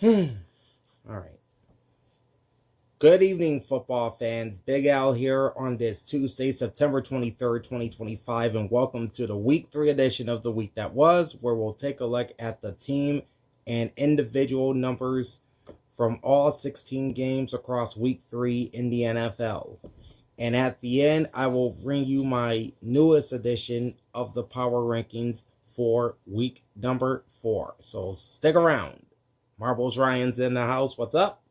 All right. Good evening, football fans. Big Al here on this Tuesday, September 23rd, 2025, and welcome to the Week 3 edition of the Week That Was, where we'll take a look at the team and individual numbers from all 16 games across Week 3 in the NFL. And at the end, I will bring you my newest edition of the Power Rankings for Week number 4. So stick around. Marbles Ryan's in the house. What's up?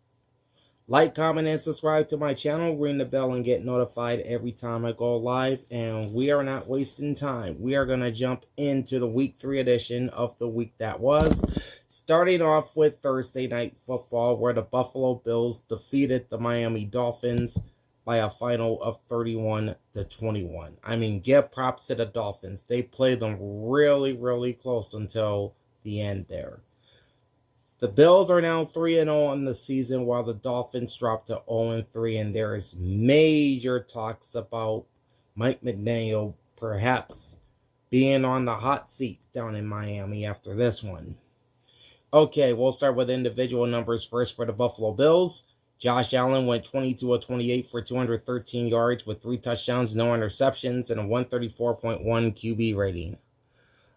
Like, comment, and subscribe to my channel. Ring the bell and get notified every time I go live. And we are not wasting time. We are going to jump into the Week 3 edition of the Week That Was. Starting off with Thursday Night Football, where the Buffalo Bills defeated the Miami Dolphins by a final of 31-21. I mean, give props to the Dolphins. They played them really, really close until the end there. The Bills are now 3-0 on the season, while the Dolphins dropped to 0-3, and there is major talks about Mike McDaniel perhaps being on the hot seat down in Miami after this one. Okay, we'll start with individual numbers first for the Buffalo Bills. Josh Allen went 22 of 28 for 213 yards with 3 touchdowns, no interceptions, and a 134.1 QB rating.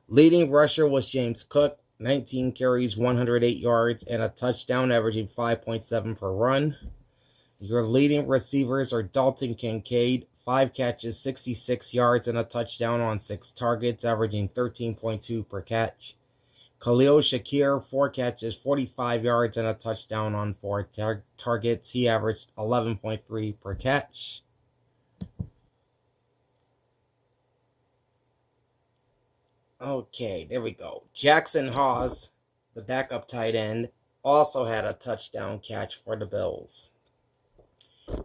Leading rusher was James Cook, 19 carries, 108 yards, and a touchdown, averaging 5.7 per run. Your leading receivers are Dalton Kincaid, 5 catches, 66 yards, and a touchdown on 6 targets, averaging 13.2 per catch. Khalil Shakir, 4 catches, 45 yards, and a touchdown on 4 targets. He averaged 11.3 per catch. Okay, there we go. Jackson Hawes, the backup tight end, also had a touchdown catch for the Bills.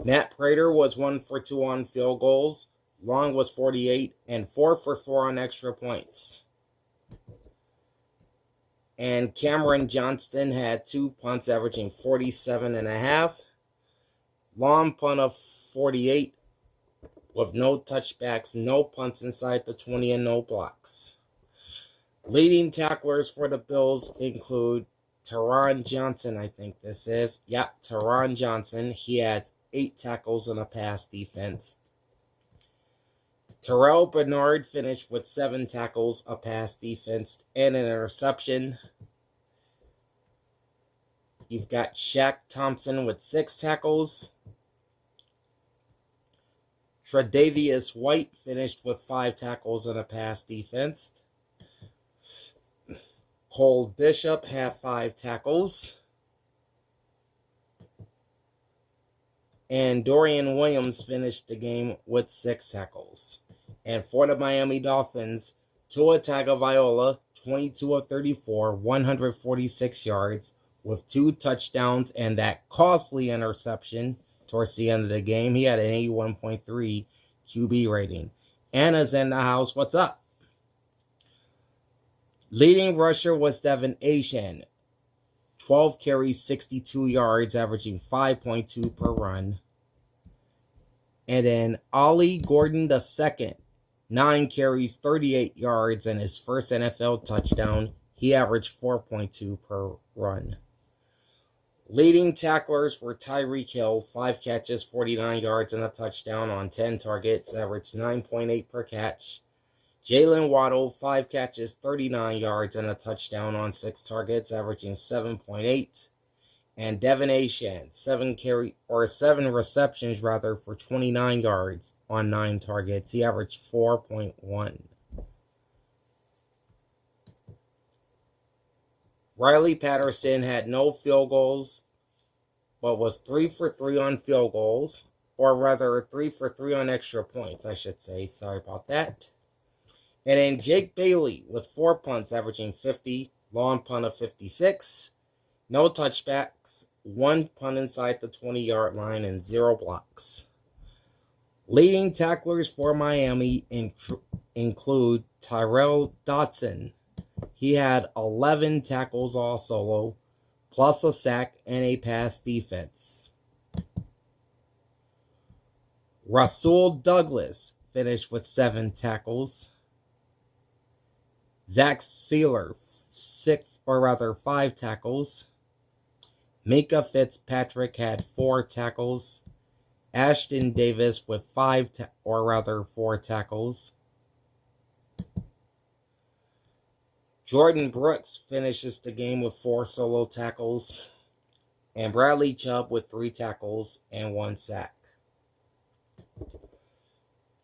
Matt Prater was 1 for 2 on field goals. Long was 48 and 4 for 4 on extra points. And Cameron Johnston had 2 punts averaging 47.5. Long punt of 48 with no touchbacks, no punts inside the 20, and no blocks. Leading tacklers for the Bills include Taron Johnson, I think this is. Yep, Taron Johnson. He had 8 tackles in a pass defense. Terrell Bernard finished with 7 tackles, a pass defense, and an interception. You've got Shaq Thompson with 6 tackles. Tre'Davious White finished with 5 tackles and a pass defense. Cole Bishop had 5 tackles. And Dorian Williams finished the game with 6 tackles. And for the Miami Dolphins, Tua Tagovailoa, 22 of 34, 146 yards, with 2 touchdowns and that costly interception towards the end of the game. He had an 81.3 QB rating. Anna's in the house. What's up? Leading rusher was Devin Achane, 12 carries, 62 yards, averaging 5.2 per run. And then Ollie Gordon II, 9 carries, 38 yards, and his first NFL touchdown. He averaged 4.2 per run. Leading tacklers were Tyreek Hill, 5 catches, 49 yards, and a touchdown on 10 targets, averaged 9.8 per catch. Jalen Waddle, 5 catches, 39 yards, and a touchdown on 6 targets, averaging 7.8. And Devin Achane, 7 receptions for 29 yards on 9 targets. He averaged 4.1. Riley Patterson had no field goals, but was 3 for 3 on field goals, or rather 3 for 3 on extra points, I should say. Sorry about that. And then Jake Bailey with 4 punts, averaging 50, long punt of 56, no touchbacks, 1 punt inside the 20-yard line, and 0 blocks. Leading tacklers for Miami include Tyrell Dodson. He had 11 tackles all solo, plus a sack and a pass defense. Rasul Douglas finished with 7 tackles. Zach Sealer, 5 tackles. Minka Fitzpatrick had 4 tackles. Ashton Davis with 4 tackles. Jordan Brooks finishes the game with 4 solo tackles. And Bradley Chubb with 3 tackles and 1 sack.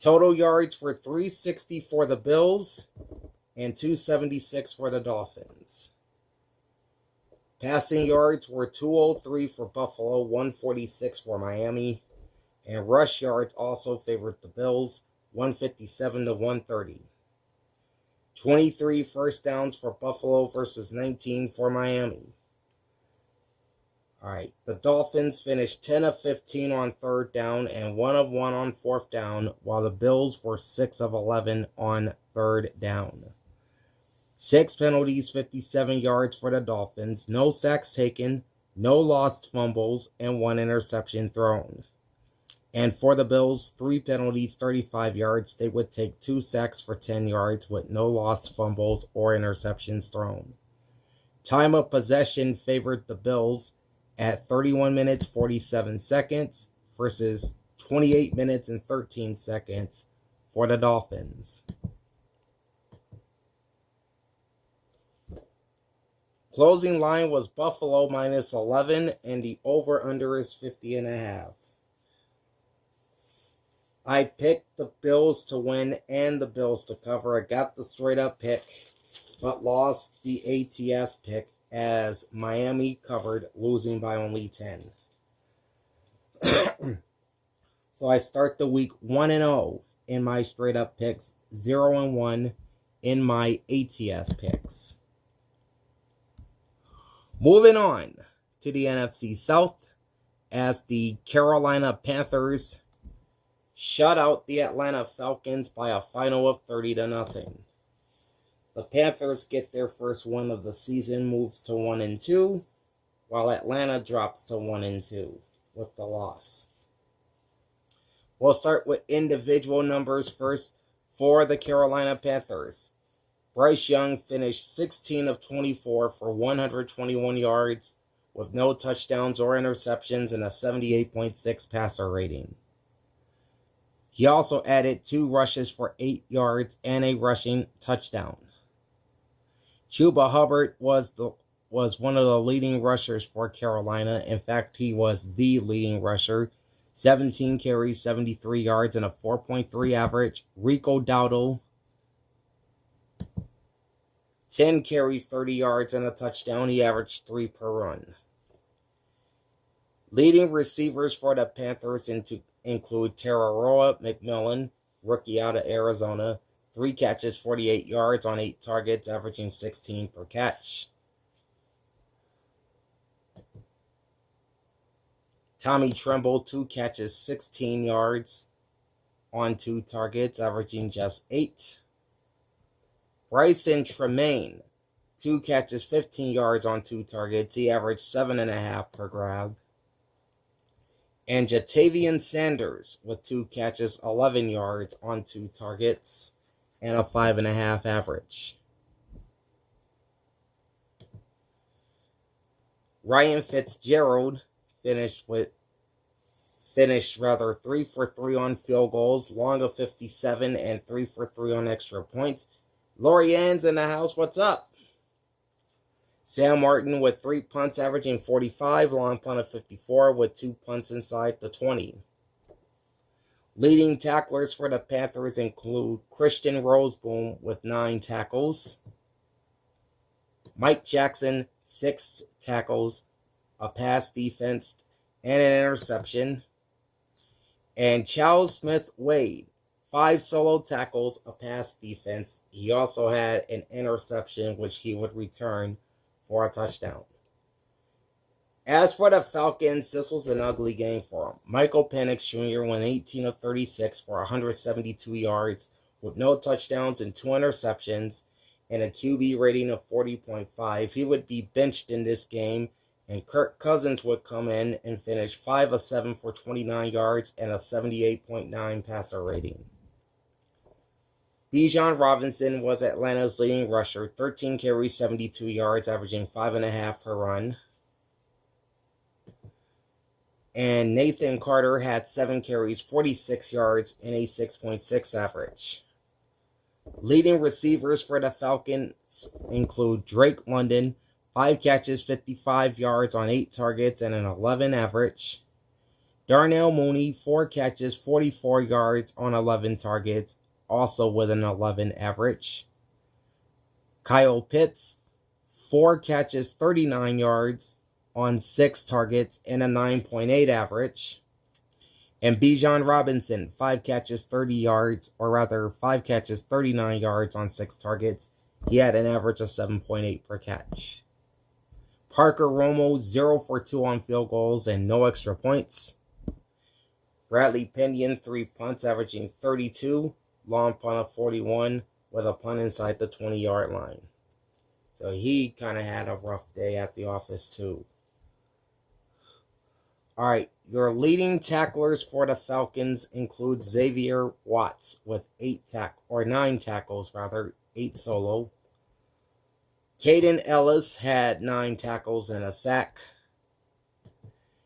Total yards for 360 for the Bills and 276 for the Dolphins. Passing yards were 203 for Buffalo, 146 for Miami. And rush yards also favored the Bills, 157 to 130. 23 first downs for Buffalo versus 19 for Miami. All right, the Dolphins finished 10 of 15 on 3rd down and 1 of 1 on 4th down, while the Bills were 6 of 11 on 3rd down. 6 penalties, 57 yards for the Dolphins, no sacks taken, no lost fumbles, and 1 interception thrown. And for the Bills, 3 penalties, 35 yards. They would take 2 sacks for 10 yards with no lost fumbles or interceptions thrown. Time of possession favored the Bills at 31 minutes 47 seconds versus 28 minutes and 13 seconds for the Dolphins. Closing line was Buffalo minus 11 and the over-under is 50.5. I picked the Bills to win and the Bills to cover. I got the straight up pick, but lost the ATS pick as Miami covered, losing by only 10. So I start the week 1-0 in my straight up picks, 0-1 in my ATS picks. Moving on to the NFC South as the Carolina Panthers shut out the Atlanta Falcons by a final of 30-0. The Panthers get their first win of the season, moves to 1-2, while Atlanta drops to 1-2 with the loss. We'll start with individual numbers first for the Carolina Panthers. Bryce Young finished 16 of 24 for 121 yards with no touchdowns or interceptions and a 78.6 passer rating. He also added 2 rushes for 8 yards and a rushing touchdown. Chuba Hubbard was one of the leading rushers for Carolina. In fact, he was the leading rusher. 17 carries, 73 yards, and a 4.3 average. Rico Dowdle, 10 carries, 30 yards, and a touchdown. He averaged 3 per run. Leading receivers for the Panthers include Tararoa McMillan, rookie out of Arizona. 3 catches, 48 yards on 8 targets, averaging 16 per catch. Tommy Tremble, 2 catches, 16 yards on 2 targets, averaging just 8. Bryson Tremaine, 2 catches, 15 yards on 2 targets. He averaged 7.5 per grab. And Jatavian Sanders with 2 catches, 11 yards on 2 targets, and a 5.5 average. Ryan Fitzgerald finished 3 for 3 on field goals, long of 57, and 3 for 3 on extra points. Lori Ann's in the house. What's up? Sam Martin with 3 punts, averaging 45, long punt of 54, with 2 punts inside the 20. Leading tacklers for the Panthers include Christian Roseboom with 9 tackles, Mike Jackson, 6 tackles, a pass defense, and an interception, and Charles Smith-Wade, 5 solo tackles, a pass defense. He also had an interception, which he would return for a touchdown. As for the Falcons, this was an ugly game for them. Michael Penix Jr. went 18 of 36 for 172 yards with no touchdowns and 2 interceptions and a QB rating of 40.5. He would be benched in this game, and Kirk Cousins would come in and finish 5 of 7 for 29 yards and a 78.9 passer rating. Bijan Robinson was Atlanta's leading rusher, 13 carries, 72 yards, averaging 5.5 per run. And Nathan Carter had 7 carries, 46 yards, and a 6.6 average. Leading receivers for the Falcons include Drake London, 5 catches, 55 yards on 8 targets, and an 11 average. Darnell Mooney, 4 catches, 44 yards on 11 targets, also with an 11 average. Kyle Pitts, 4 catches, 39 yards on 6 targets, and a 9.8 average. And Bijan Robinson, 5 catches, 30 yards, or rather 5 catches, 39 yards on 6 targets. He had an average of 7.8 per catch. Parker Romo, 0 for 2 on field goals and no extra points. Bradley Pinion, 3 punts, averaging 32, long punt of 41, with a punt inside the 20-yard line. So he kind of had a rough day at the office too. All right, your leading tacklers for the Falcons include Xavier Watts with 9 tackles, 8 solo. Caden Ellis had 9 tackles and a sack.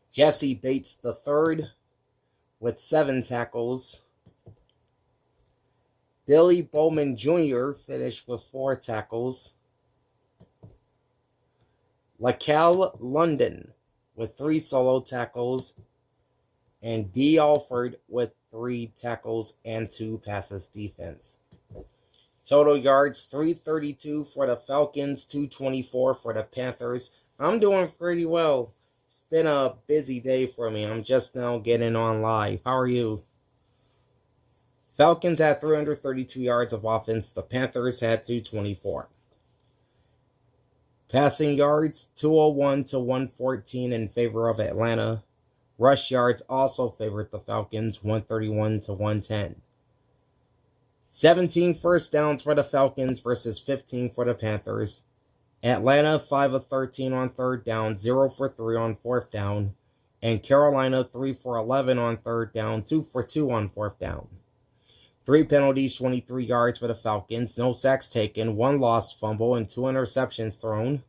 Jesse Bates III with 7 tackles. Billy Bowman Jr. finished with 4 tackles. Lakel London with 3 solo tackles, and D. Alford with 3 tackles and 2 passes defense. Total yards, 332 for the Falcons, 224 for the Panthers. I'm doing pretty well. It's been a busy day for me. I'm just now getting on live. How are you? Falcons had 332 yards of offense. The Panthers had 224. Passing yards, 201 to 114 in favor of Atlanta. Rush yards also favored the Falcons, 131 to 110. 17 first downs for the Falcons versus 15 for the Panthers. Atlanta, 5 of 13 on third down, 0 for 3 on fourth down. And Carolina, 3 for 11 on third down, 2 for 2 on fourth down. 3 penalties, 23 yards for the Falcons, no sacks taken, 1 lost fumble, and 2 interceptions thrown.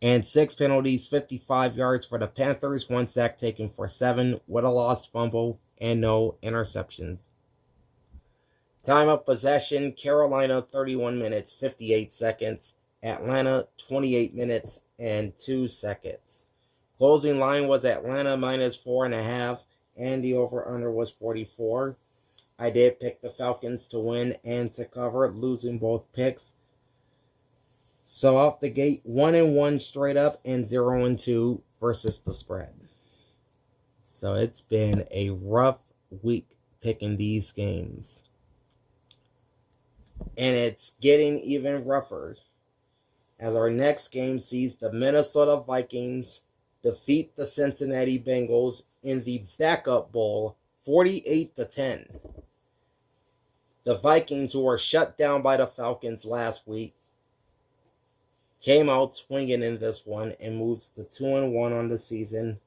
And 6 penalties, 55 yards for the Panthers, 1 sack taken for 7, with a lost fumble, and no interceptions. Time of possession, Carolina 31 minutes, 58 seconds. Atlanta 28 minutes and 2 seconds. Closing line was Atlanta minus 4.5, and the over-under was 44. I did pick the Falcons to win and to cover, losing both picks. So off the gate, 1-1 straight up and 0-2 versus the spread. So it's been a rough week picking these games. And it's getting even rougher as our next game sees the Minnesota Vikings defeat the Cincinnati Bengals in the backup bowl 48-10. The Vikings, who were shut down by the Falcons last week, came out swinging in this one and moves to 2-1 on the season,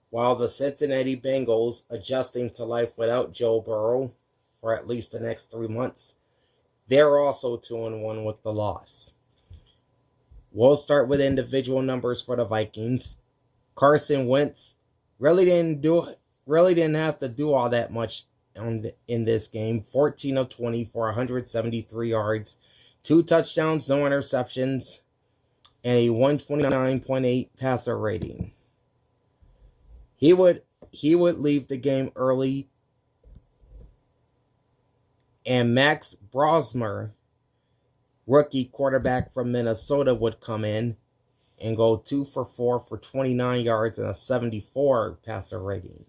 while the Cincinnati Bengals, adjusting to life without Joe Burrow for at least the next 3 months, they're also 2-1 with the loss. We'll start with individual numbers for the Vikings. Carson Wentz really didn't have to do all that much in this game. 14 of 20 for 173 yards, 2 touchdowns, no interceptions, and a 129.8 passer rating. He would leave the game early, and Max Brosmer, rookie quarterback from Minnesota, would come in and go 2 for 4 for 29 yards and a 74 passer rating.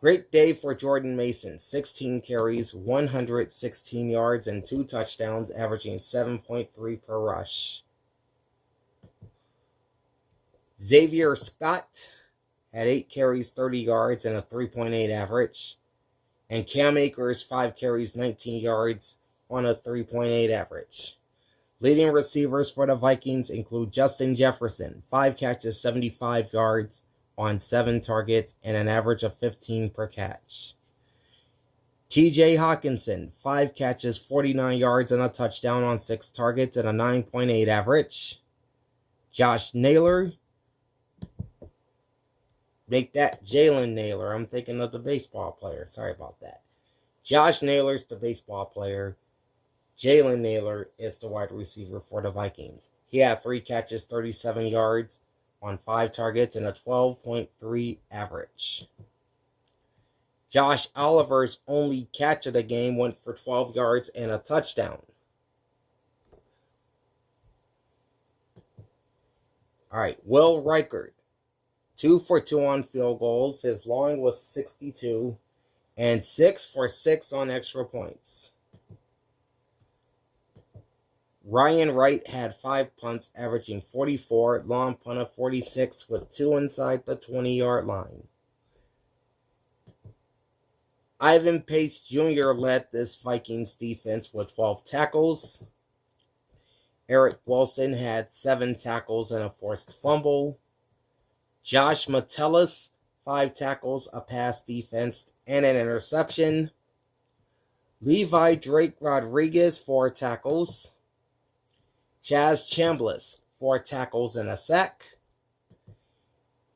Great day for Jordan Mason. 16 carries, 116 yards, and 2 touchdowns, averaging 7.3 per rush. Xavier Scott had 8 carries, 30 yards, and a 3.8 average. And Cam Akers, 5 carries, 19 yards, on a 3.8 average. Leading receivers for the Vikings include Justin Jefferson, 5 catches, 75 yards, on 7 targets, and an average of 15 per catch. TJ Hawkinson, 5 catches, 49 yards, and a touchdown on 6 targets, and a 9.8 average. Josh Naylor. Make that Jalen Naylor. I'm thinking of the baseball player. Sorry about that. Josh Naylor's the baseball player. Jalen Naylor is the wide receiver for the Vikings. He had 3 catches, 37 yards on 5 targets, and a 12.3 average. Josh Oliver's only catch of the game went for 12 yards and a touchdown. All right, Will Reichard, 2 for 2 on field goals. His long was 62, and 6 for 6 on extra points. Ryan Wright had 5 punts, averaging 44, long punt of 46 with 2 inside the 20-yard line. Ivan Pace Jr. led this Vikings defense with 12 tackles. Eric Wilson had 7 tackles and a forced fumble. Josh Metellus, 5 tackles, a pass defense, and an interception. Levi Drake Rodriguez, 4 tackles. Chaz Chambliss, 4 tackles and a sack.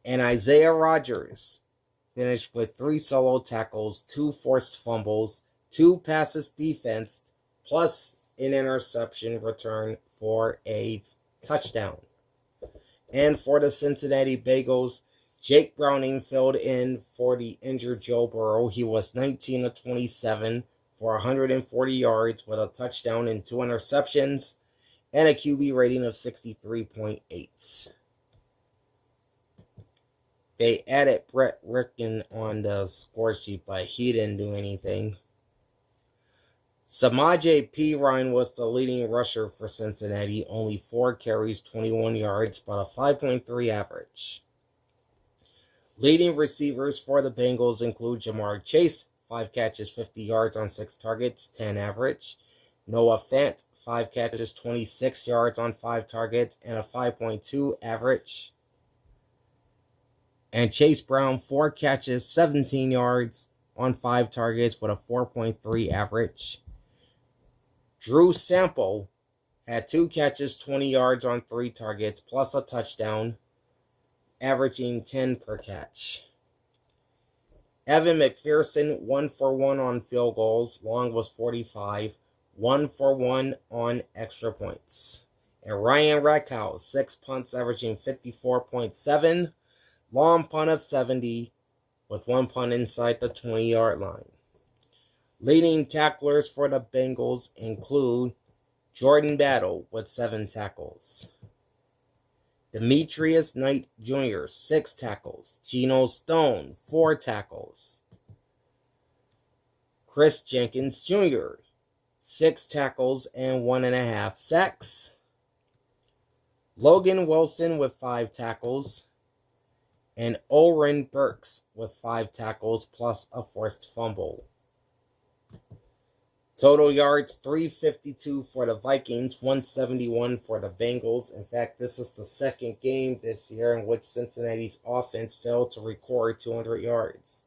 And Isaiah Rodgers finished with 3 solo tackles, 2 forced fumbles, 2 passes defensed, plus an interception return for a touchdown. And for the Cincinnati Bengals, Jake Browning filled in for the injured Joe Burrow. He was 19 of 27 for 140 yards with a touchdown and 2 interceptions, and a QB rating of 63.8. They added Brett Ricken on the score sheet, but he didn't do anything. Samaje Perine was the leading rusher for Cincinnati, only 4 carries, 21 yards, but a 5.3 average. Leading receivers for the Bengals include Jamar Chase, 5 catches, 50 yards on 6 targets, 10 average. Noah Fant, 5 catches, 26 yards on 5 targets, and a 5.2 average. And Chase Brown, 4 catches, 17 yards on 5 targets with a 4.3 average. Drew Sample had 2 catches, 20 yards on 3 targets, plus a touchdown, averaging 10 per catch. Evan McPherson, 1 for 1 on field goals. Long was 45, 1 for 1 on extra points. And Ryan Rackhouse, 6 punts, averaging 54.7, long punt of 70, with 1 punt inside the 20-yard line. Leading tacklers for the Bengals include Jordan Battle with 7 tackles. Demetrius Knight Jr., 6 tackles. Geno Stone, 4 tackles. Chris Jenkins Jr., 6 tackles and 1.5 sacks. Logan Wilson with 5 tackles. And Oren Burks with 5 tackles plus a forced fumble. Total yards, 352 for the Vikings, 171 for the Bengals. In fact, this is the second game this year in which Cincinnati's offense failed to record 200 yards.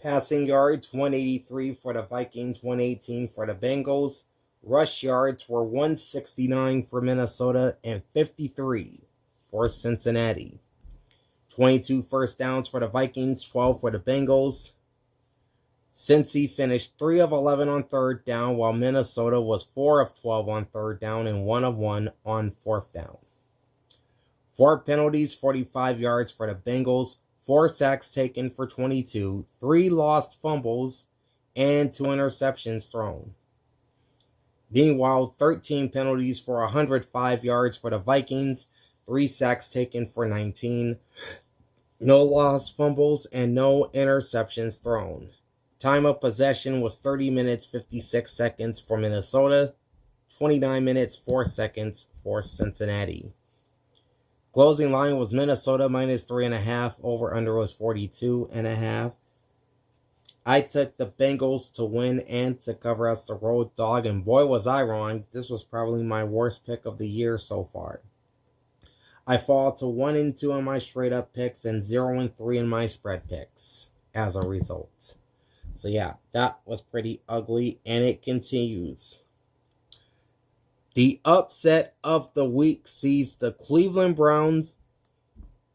Passing yards, 183 for the Vikings, 118 for the Bengals. Rush yards were 169 for Minnesota and 53 for Cincinnati. 22 first downs for the Vikings, 12 for the Bengals. Cincy finished 3 of 11 on 3rd down, while Minnesota was 4 of 12 on 3rd down and 1 of 1 on 4th down. 4 penalties, 45 yards for the Bengals, 4 sacks taken for 22, 3 lost fumbles, and 2 interceptions thrown. Meanwhile, 13 penalties for 105 yards for the Vikings, 3 sacks taken for 19, no lost fumbles, and no interceptions thrown. Time of possession was 30 minutes, 56 seconds for Minnesota, 29 minutes, 4 seconds for Cincinnati. Closing line was Minnesota minus 3.5, over under was 42.5. I took the Bengals to win and to cover as the road dog, and boy was I wrong. This was probably my worst pick of the year so far. I fall to 1-2 in my straight up picks and 0-3 in my spread picks as a result. So yeah, that was pretty ugly, and it continues. The upset of the week sees the Cleveland Browns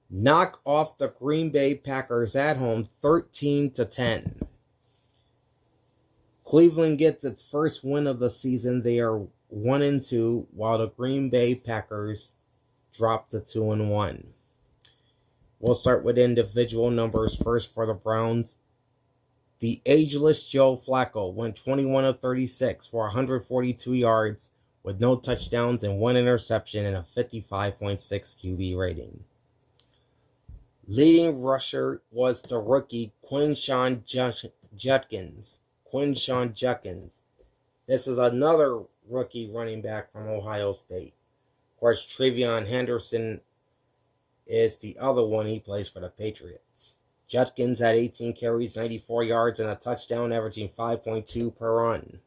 knock off the Green Bay Packers at home 13-10. Cleveland gets its first win of the season. They are 1-2, while the Green Bay Packers drop to 2-1. We'll start with individual numbers first for the Browns. The ageless Joe Flacco went 21 of 36 for 142 yards with no touchdowns and one interception and a 55.6 QB rating. Leading rusher was the rookie Quinshon Judkins. This is another rookie running back from Ohio State. Of course, Travion Henderson is the other one. He plays for the Patriots. Judkins had 18 carries, 94 yards, and a touchdown, averaging 5.2 per run.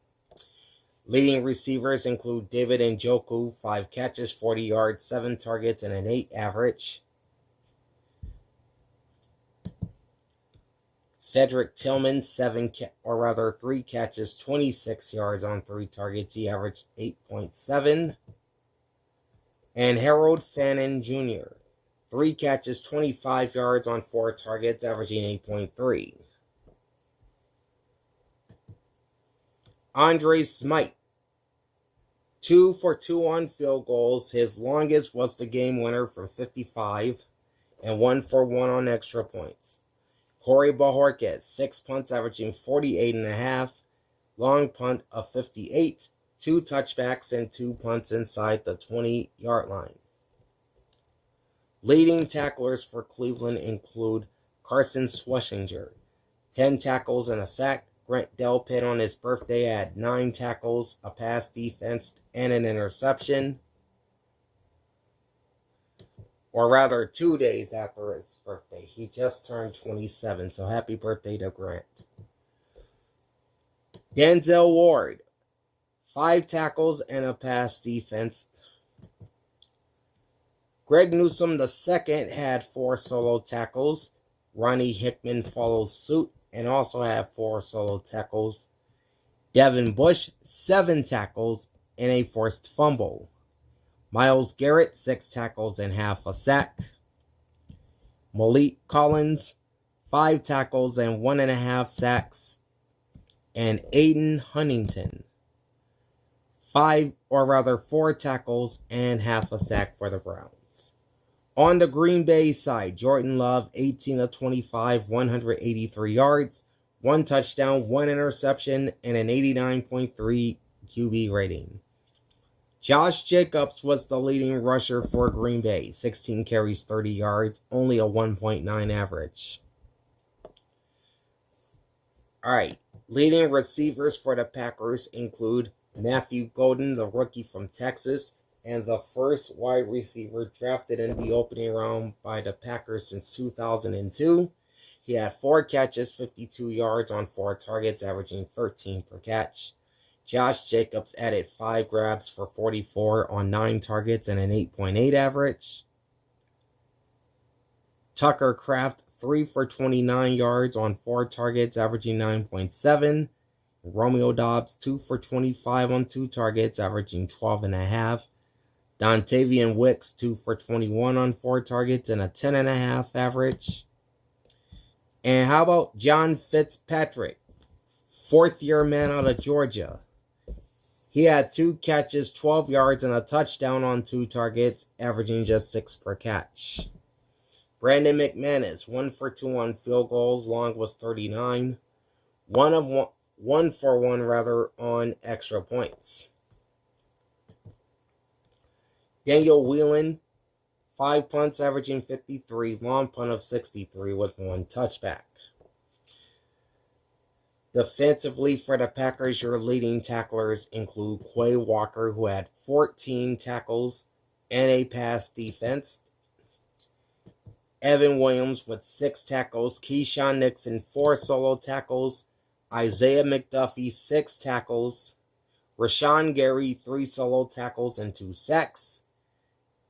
Leading receivers include David Njoku, 5 catches, 40 yards, 7 targets, and an 8 average. Cedric Tillman, 3 catches, 26 yards on 3 targets. He averaged 8.7. And Harold Fannin Jr., 3 catches, 25 yards on 4 targets, averaging 8.3. Andre Smythe, 2 for 2 on field goals. His longest was the game winner from 55, and 1 for 1 on extra points. Corey Bojorquez, 6 punts, averaging 48.5. Long punt of 58. 2 touchbacks and 2 punts inside the 20-yard line. Leading tacklers for Cleveland include Carson Schwarzenegger, 10 tackles and a sack. Grant Delpit on his birthday had 9 tackles, a pass defense, and an interception. Or rather, 2 days after his birthday. He just turned 27, so happy birthday to Grant. Denzel Ward, 5 tackles and a pass defense. Greg Newsome II had 4 solo tackles. Ronnie Hickman follows suit and also had 4 solo tackles. Devin Bush, 7 tackles and a forced fumble. Myles Garrett, 6 tackles and half a sack. Malik Collins, 5 tackles and 1.5 sacks. And Aiden Huntington, 4 tackles and half a sack for the Browns. On the Green Bay side, Jordan Love, 18 of 25, 183 yards, 1 touchdown, 1 interception, and an 89.3 QB rating. Josh Jacobs was the leading rusher for Green Bay, 16 carries, 30 yards, only a 1.9 average. All right, leading receivers for the Packers include Matthew Golden, the rookie from Texas, and the first wide receiver drafted in the opening round by the Packers since 2002. He had 4 catches, 52 yards on 4 targets, averaging 13 per catch. Josh Jacobs added 5 grabs for 44 on 9 targets and an 8.8 average. Tucker Kraft, 3 for 29 yards on 4 targets, averaging 9.7. Romeo Doubs, 2 for 25 on 2 targets, averaging 12.5. Dontavian Wicks, 2 for 21 on 4 targets and a 10.5 average. And how about John Fitzpatrick, 4th-year man out of Georgia? He had 2 catches, 12 yards, and a touchdown on 2 targets, averaging just 6 per catch. Brandon McManus, 1 for 2 on field goals, long was 39. 1 for 1 on extra points. Daniel Whelan, 5 punts, averaging 53, long punt of 63 with 1 touchback. Defensively for the Packers, your leading tacklers include Quay Walker, who had 14 tackles and a pass defense. Evan Williams with 6 tackles. Keyshawn Nixon, 4 solo tackles. Isaiah McDuffie, 6 tackles. Rashawn Gary, 3 solo tackles and 2 sacks.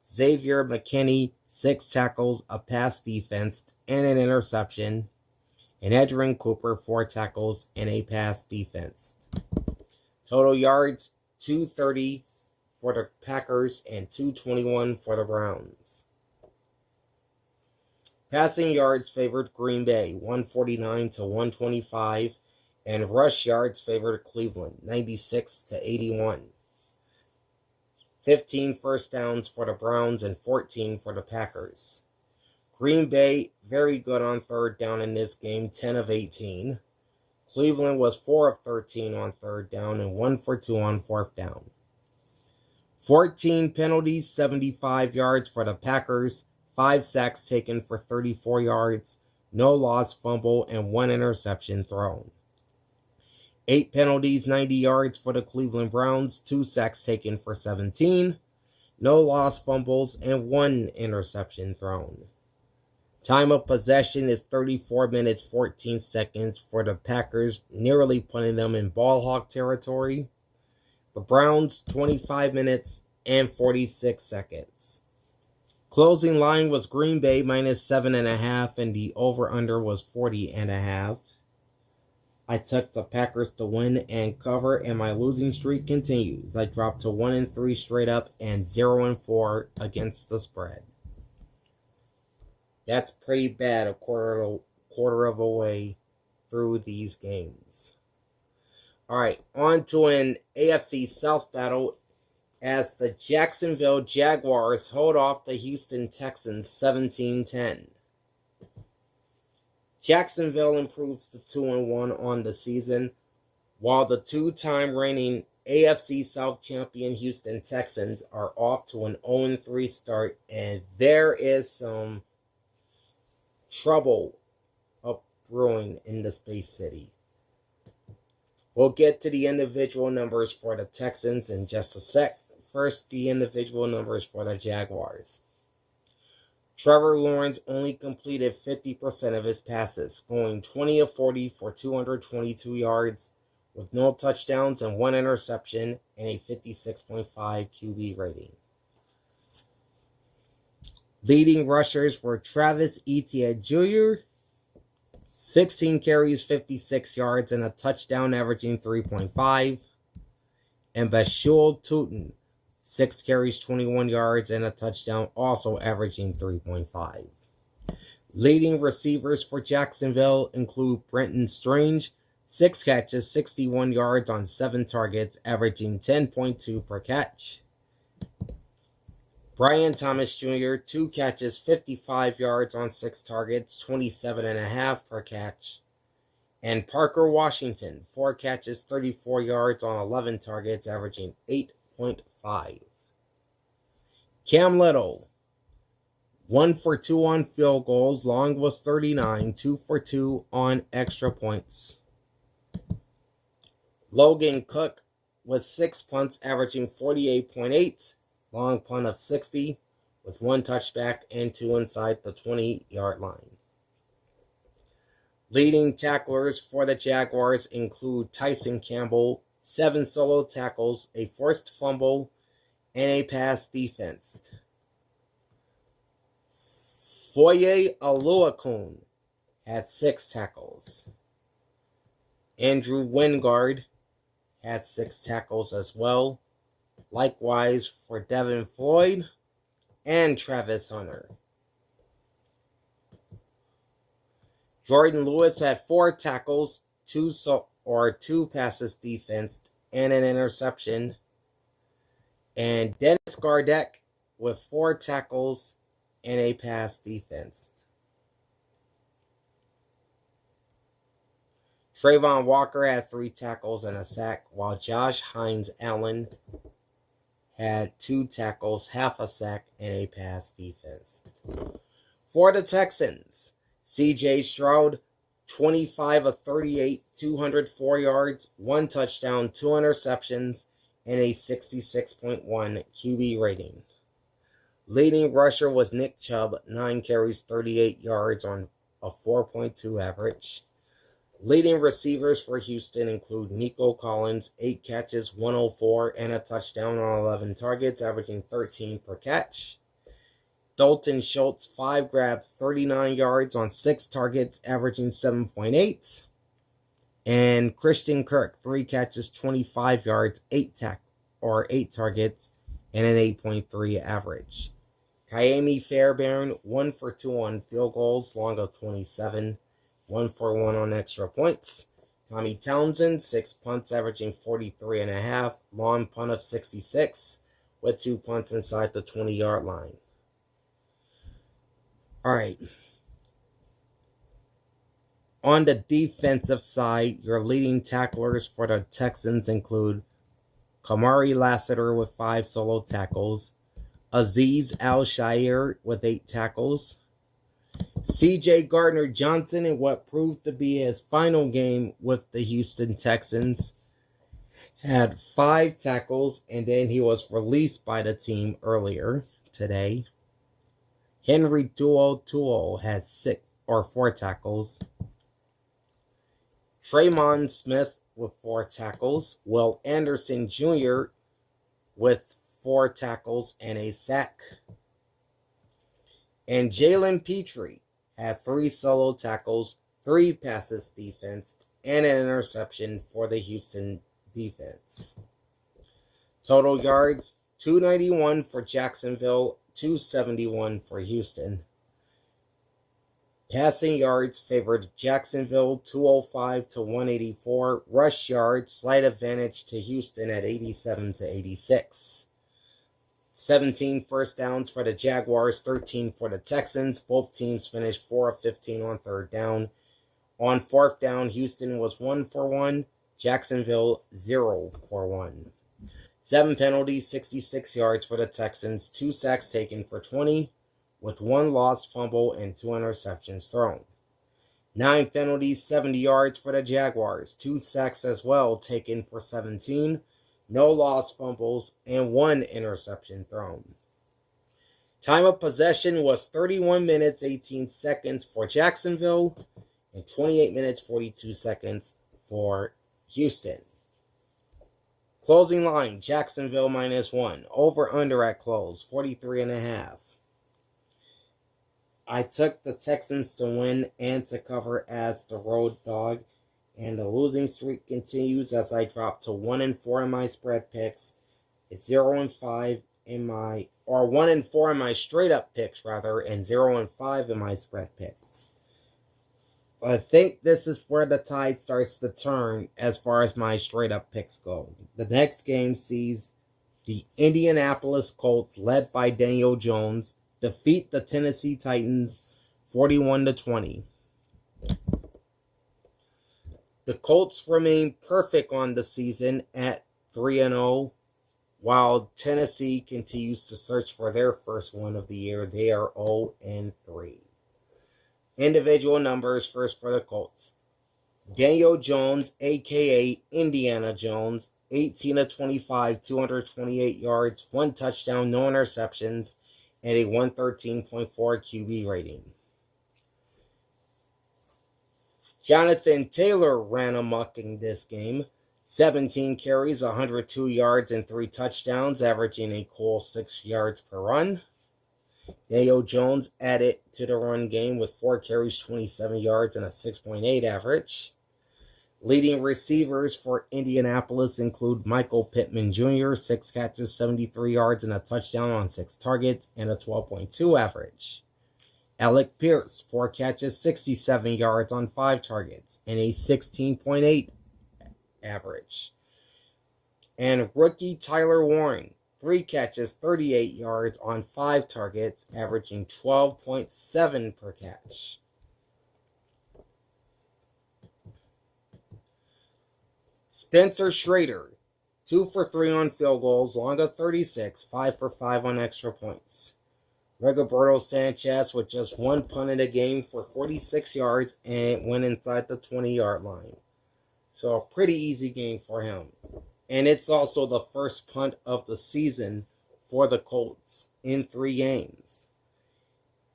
Xavier McKinney, 6 tackles, a pass defense, and an interception. and Edgerrin Cooper 4 tackles and a pass defense. Total yards 230 for the Packers and 221 for the Browns. Passing yards favored Green Bay 149 to 125, and rush yards favored Cleveland 96 to 81. 15 first downs for the Browns and 14 for the Packers. Green Bay very good on third down in this game, 10 of 18. Cleveland was 4 of 13 on third down and 1 for 2 on fourth down. 14 penalties, 75 yards for the Packers, 5 sacks taken for 34 yards, no lost fumble, and 1 interception thrown. 8 penalties, 90 yards for the Cleveland Browns, 2 sacks taken for 17, no lost fumbles, and 1 interception thrown. Time of possession is 34 minutes, 14 seconds for the Packers, nearly putting them in ball hawk territory. The Browns, 25 minutes and 46 seconds. Closing line was Green Bay minus 7.5, and the over-under was 40.5. I took the Packers to win and cover, and my losing streak continues. I dropped to 1-3 straight up and 0-4 against the spread. That's pretty bad, a quarter of a way through these games. All right, on to an AFC South battle as the Jacksonville Jaguars hold off the Houston Texans 17-10. Jacksonville improves to 2-1 on the season, while the two-time reigning AFC South champion Houston Texans are off to an 0-3 start, and there is some trouble brewing in the Space City. We'll get to the individual numbers for the Texans in just a sec. First, the individual numbers for the Jaguars. Trevor Lawrence only completed 50% of his passes, going 20 of 40 for 222 yards, with no touchdowns and 1 interception and a 56.5 QB rating. Leading rushers were Travis Etienne Jr., 16 carries, 56 yards, and a touchdown averaging 3.5. And Bashul Tutin, 6 carries, 21 yards, and a touchdown, also averaging 3.5. Leading receivers for Jacksonville include Brenton Strange, 6 catches, 61 yards on 7 targets, averaging 10.2 per catch. Brian Thomas Jr., 2 catches, 55 yards on 6 targets, 27.5 per catch. And Parker Washington, 4 catches, 34 yards on 11 targets, averaging 8.5. Cam Little, 1 for 2 on field goals. Long was 39, 2 for 2 on extra points. Logan Cook with 6 punts, averaging 48.8. Long punt of 60 with 1 touchback and 2 inside the 20-yard line. Leading tacklers for the Jaguars include Tyson Campbell, 7 solo tackles, a forced fumble, and a pass defense. Foye Oluokun had 6 tackles. Andrew Wingard had 6 tackles as well. Likewise for Devin Floyd and Travis Hunter. Jordan Lewis had 4 tackles, 2 passes defensed, and an interception. And Dennis Gardeck with 4 tackles and a pass defense. Trayvon Walker had 3 tackles and a sack, while Josh Hines Allen had 2 tackles, half a sack, and a pass defense. For the Texans, C.J. Stroud, 25 of 38, 204 yards, 1 touchdown, 2 interceptions, and a 66.1 QB rating. Leading rusher was Nick Chubb, 9 carries, 38 yards on a 4.2 average. Leading receivers for Houston include Nico Collins, 8 catches, 104, and a touchdown on 11 targets, averaging 13 per catch. Dalton Schultz, 5 grabs, 39 yards on 6 targets, averaging 7.8. And Christian Kirk, 3 catches, 25 yards, 8 targets, and an 8.3 average. Ka'imi Fairbairn, 1 for 2 on field goals, long of 27, 1 for 1 on extra points. Tommy Townsend, 6 punts, averaging 43.5, long punt of 66, with 2 punts inside the 20-yard line. All right. On the defensive side, your leading tacklers for the Texans include Kamari Lassiter with 5 solo tackles, Azeez Al-Shaair with 8 tackles, C.J. Gardner-Johnson in what proved to be his final game with the Houston Texans had 5 tackles, and then he was released by the team earlier today. Henry To'oTo'o has 4 tackles. Tremon Smith with 4 tackles. Will Anderson Jr. with 4 tackles and a sack. And Jalen Petrie had 3 solo tackles, 3 passes defense, and an interception for the Houston defense. Total yards, 291 for Jacksonville, 271 for Houston. Passing yards favored Jacksonville, 205 to 184. Rush yards, slight advantage to Houston at 87 to 86. 17 first downs for the Jaguars, 13 for the Texans. Both teams finished 4 of 15 on third down. On fourth down, Houston was 1 for 1. Jacksonville, 0 for 1. 7 penalties, 66 yards for the Texans. 2 sacks taken for 20. With 1 lost fumble and 2 interceptions thrown. 9 penalties, 70 yards for the Jaguars. 2 sacks as well, taken for 17. No lost fumbles and 1 interception thrown. Time of possession was 31 minutes, 18 seconds for Jacksonville and 28 minutes, 42 seconds for Houston. Closing line, Jacksonville -1. Over under at close, 43.5. I took the Texans to win and to cover as the road dog, and the losing streak continues as I drop to 1-4 in my spread picks. It's 0-5 in my, or 1-4 in my straight up picks rather, and 0-5 in my spread picks. I think this is where the tide starts to turn as far as my straight up picks go. The next game sees the Indianapolis Colts, led by Daniel Jones, defeat the Tennessee Titans 41-20. The Colts remain perfect on the season at 3-0, while Tennessee continues to search for their first win of the year. They are 0-3. Individual numbers first for the Colts. Daniel Jones, a.k.a. Indiana Jones, 18-25, 228 yards, 1 touchdown, no interceptions, and a 113.4 QB rating. Jonathan Taylor ran amok in this game. 17 carries, 102 yards, and 3 touchdowns, averaging a cool 6 yards per run. Daniel Jones added to the run game with 4 carries, 27 yards, and a 6.8 average. Leading receivers for Indianapolis include Michael Pittman Jr., 6 catches, 73 yards, and a touchdown on 6 targets, and a 12.2 average. Alec Pierce, 4 catches, 67 yards on 5 targets, and a 16.8 average. And rookie Tyler Warren, 3 catches, 38 yards on 5 targets, averaging 12.7 per catch. Spencer Schrader, 2 for 3 on field goals, long of 36, 5 for 5 on extra points. Rigoberto Sanchez with just 1 punt in the game for 46 yards and went inside the 20-yard line. So a pretty easy game for him. And it's also the first punt of the season for the Colts in 3 games.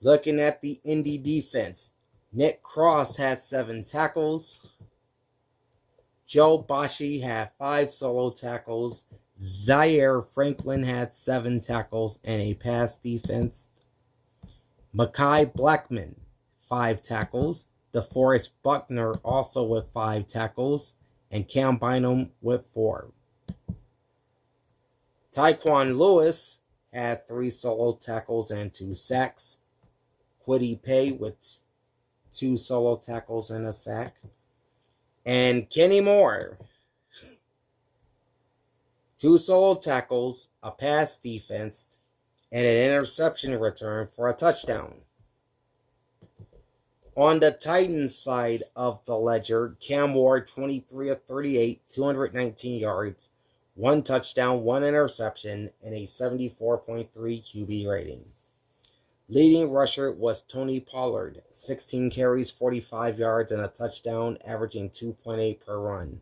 Looking at the Indy defense, Nick Cross had 7 tackles. Joe Bashi had 5 solo tackles. Zaire Franklin had 7 tackles and a pass defense. Mekhi Blackmon, 5 tackles. DeForest Buckner also with 5 tackles. And Cam Bynum with 4. Tyquan Lewis had 3 solo tackles and 2 sacks. Kwity Paye with 2 solo tackles and a sack. And Kenny Moore, 2 solo tackles, a pass defense, and an interception return for a touchdown. On the Titans side of the ledger, Cam Ward, 23 of 38, 219 yards, 1 touchdown, 1 interception, and a 74.3 QB rating. Leading rusher was Tony Pollard, 16 carries, 45 yards, and a touchdown, averaging 2.8 per run.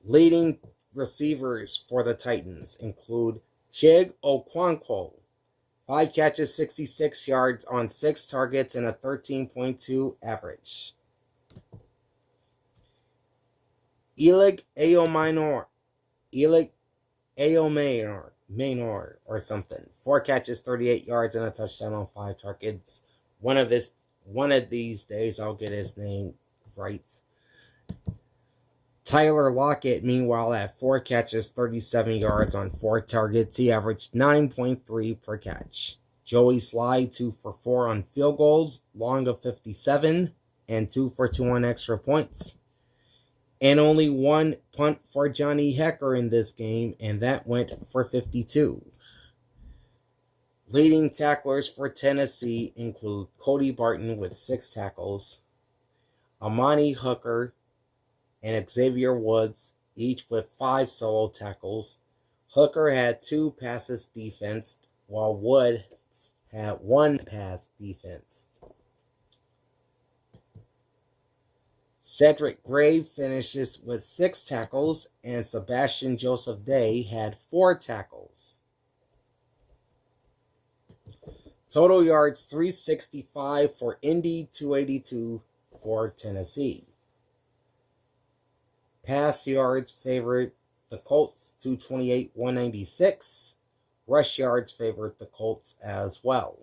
Leading receivers for the Titans include Chig Okonkwo, 5 catches, 66 yards on 6 targets, and a 13.2 average. Elig Ayomaynor or something. 4 catches, 38 yards, and a touchdown on 5 targets. One of these days I'll get his name right. Tyler Lockett, meanwhile, had 4 catches, 37 yards on 4 targets. He averaged 9.3 per catch. Joey Slye, 2 for 4 on field goals, long of 57, and 2 for 2 on extra points. And only 1 punt for Johnny Hekker in this game, and that went for 52. Leading tacklers for Tennessee include Cody Barton with 6 tackles, Amani Hooker and Xavier Woods, each with 5 solo tackles. Hooker had 2 passes defensed, while Woods had 1 pass defensed. Cedric Gray finishes with 6 tackles, and Sebastian Joseph Day had 4 tackles. Total yards 365 for Indy, 282 for Tennessee. Pass yards favored the Colts, 228, 196. Rush yards favored the Colts as well,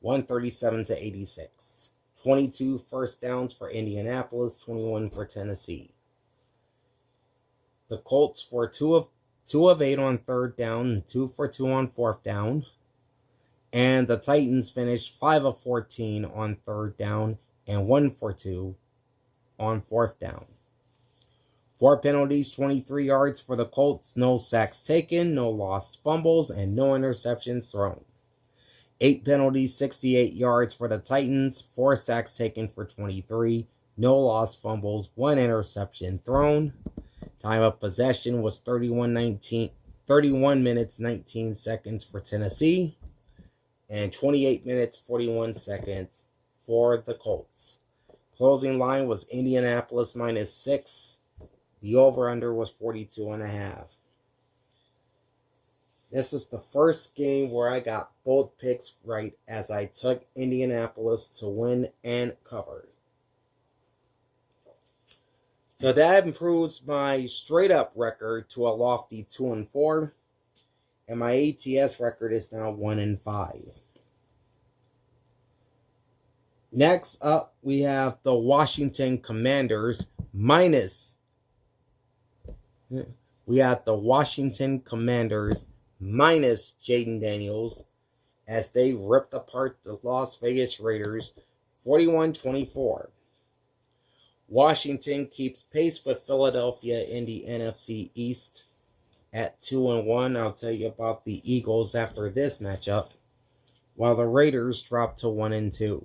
137 to 86. 22 first downs for Indianapolis, 21 for Tennessee. The Colts were 2 of 8 on 3rd down and 2 for 2 on 4th down. And the Titans finished 5 of 14 on 3rd down and 1 for 2 on 4th down. 4 penalties, 23 yards for the Colts, no sacks taken, no lost fumbles, and no interceptions thrown. 8 penalties, 68 yards for the Titans, 4 sacks taken for 23, no lost fumbles, 1 interception thrown. Time of possession was 31 minutes, 19 seconds for Tennessee, and 28 minutes, 41 seconds for the Colts. Closing line was Indianapolis -6. The over-under was 42.5. This is the first game where I got both picks right, as I took Indianapolis to win and cover. So that improves my straight-up record to a lofty 2-4, and my ATS record is now 1-5. Next up, we have the Washington Commanders minus Jaden Daniels as they ripped apart the Las Vegas Raiders 41-24. Washington keeps pace with Philadelphia in the NFC East at 2-1. I'll tell you about the Eagles after this matchup, while the Raiders drop to 1-2.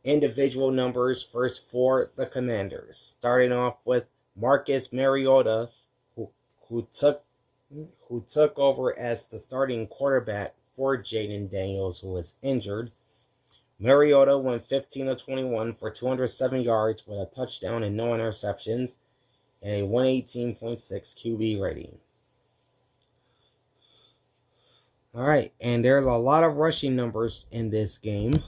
Individual numbers first for the Commanders, starting off with Marcus Mariota, who took over as the starting quarterback for Jaden Daniels, who was injured. Mariota went 15 of 21 for 207 yards with a touchdown and no interceptions, and a 118.6 QB rating. All right, and there's a lot of rushing numbers in this game.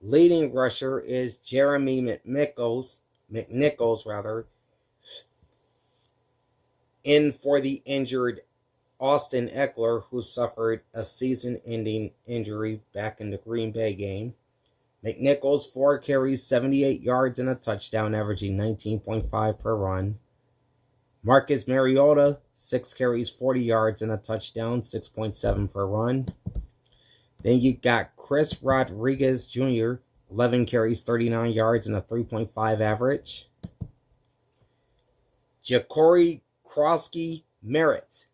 Leading rusher is Jeremy McNichols, in for the injured Austin Eckler, who suffered a season-ending injury back in the Green Bay game. McNichols, 4 carries, 78 yards, and a touchdown, averaging 19.5 per run. Marcus Mariota, 6 carries, 40 yards, and a touchdown, 6.7 per run. Then you got Chris Rodriguez Jr., 11 carries, 39 yards, and a 3.5 average. Ja'Cory Krosky-Merritt,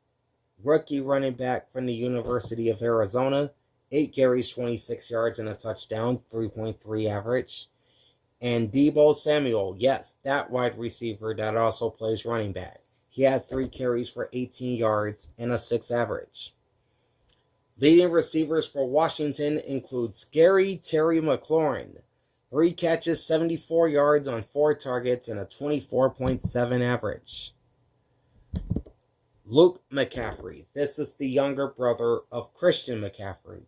rookie running back from the University of Arizona, 8 carries, 26 yards, and a touchdown, 3.3 average. And Deebo Samuel, yes, that wide receiver that also plays running back. He had 3 carries for 18 yards and a 6 average. Leading receivers for Washington include Scary Terry McLaurin, 3 catches, 74 yards on 4 targets, and a 24.7 average. Luke McCaffrey, this is the younger brother of Christian McCaffrey.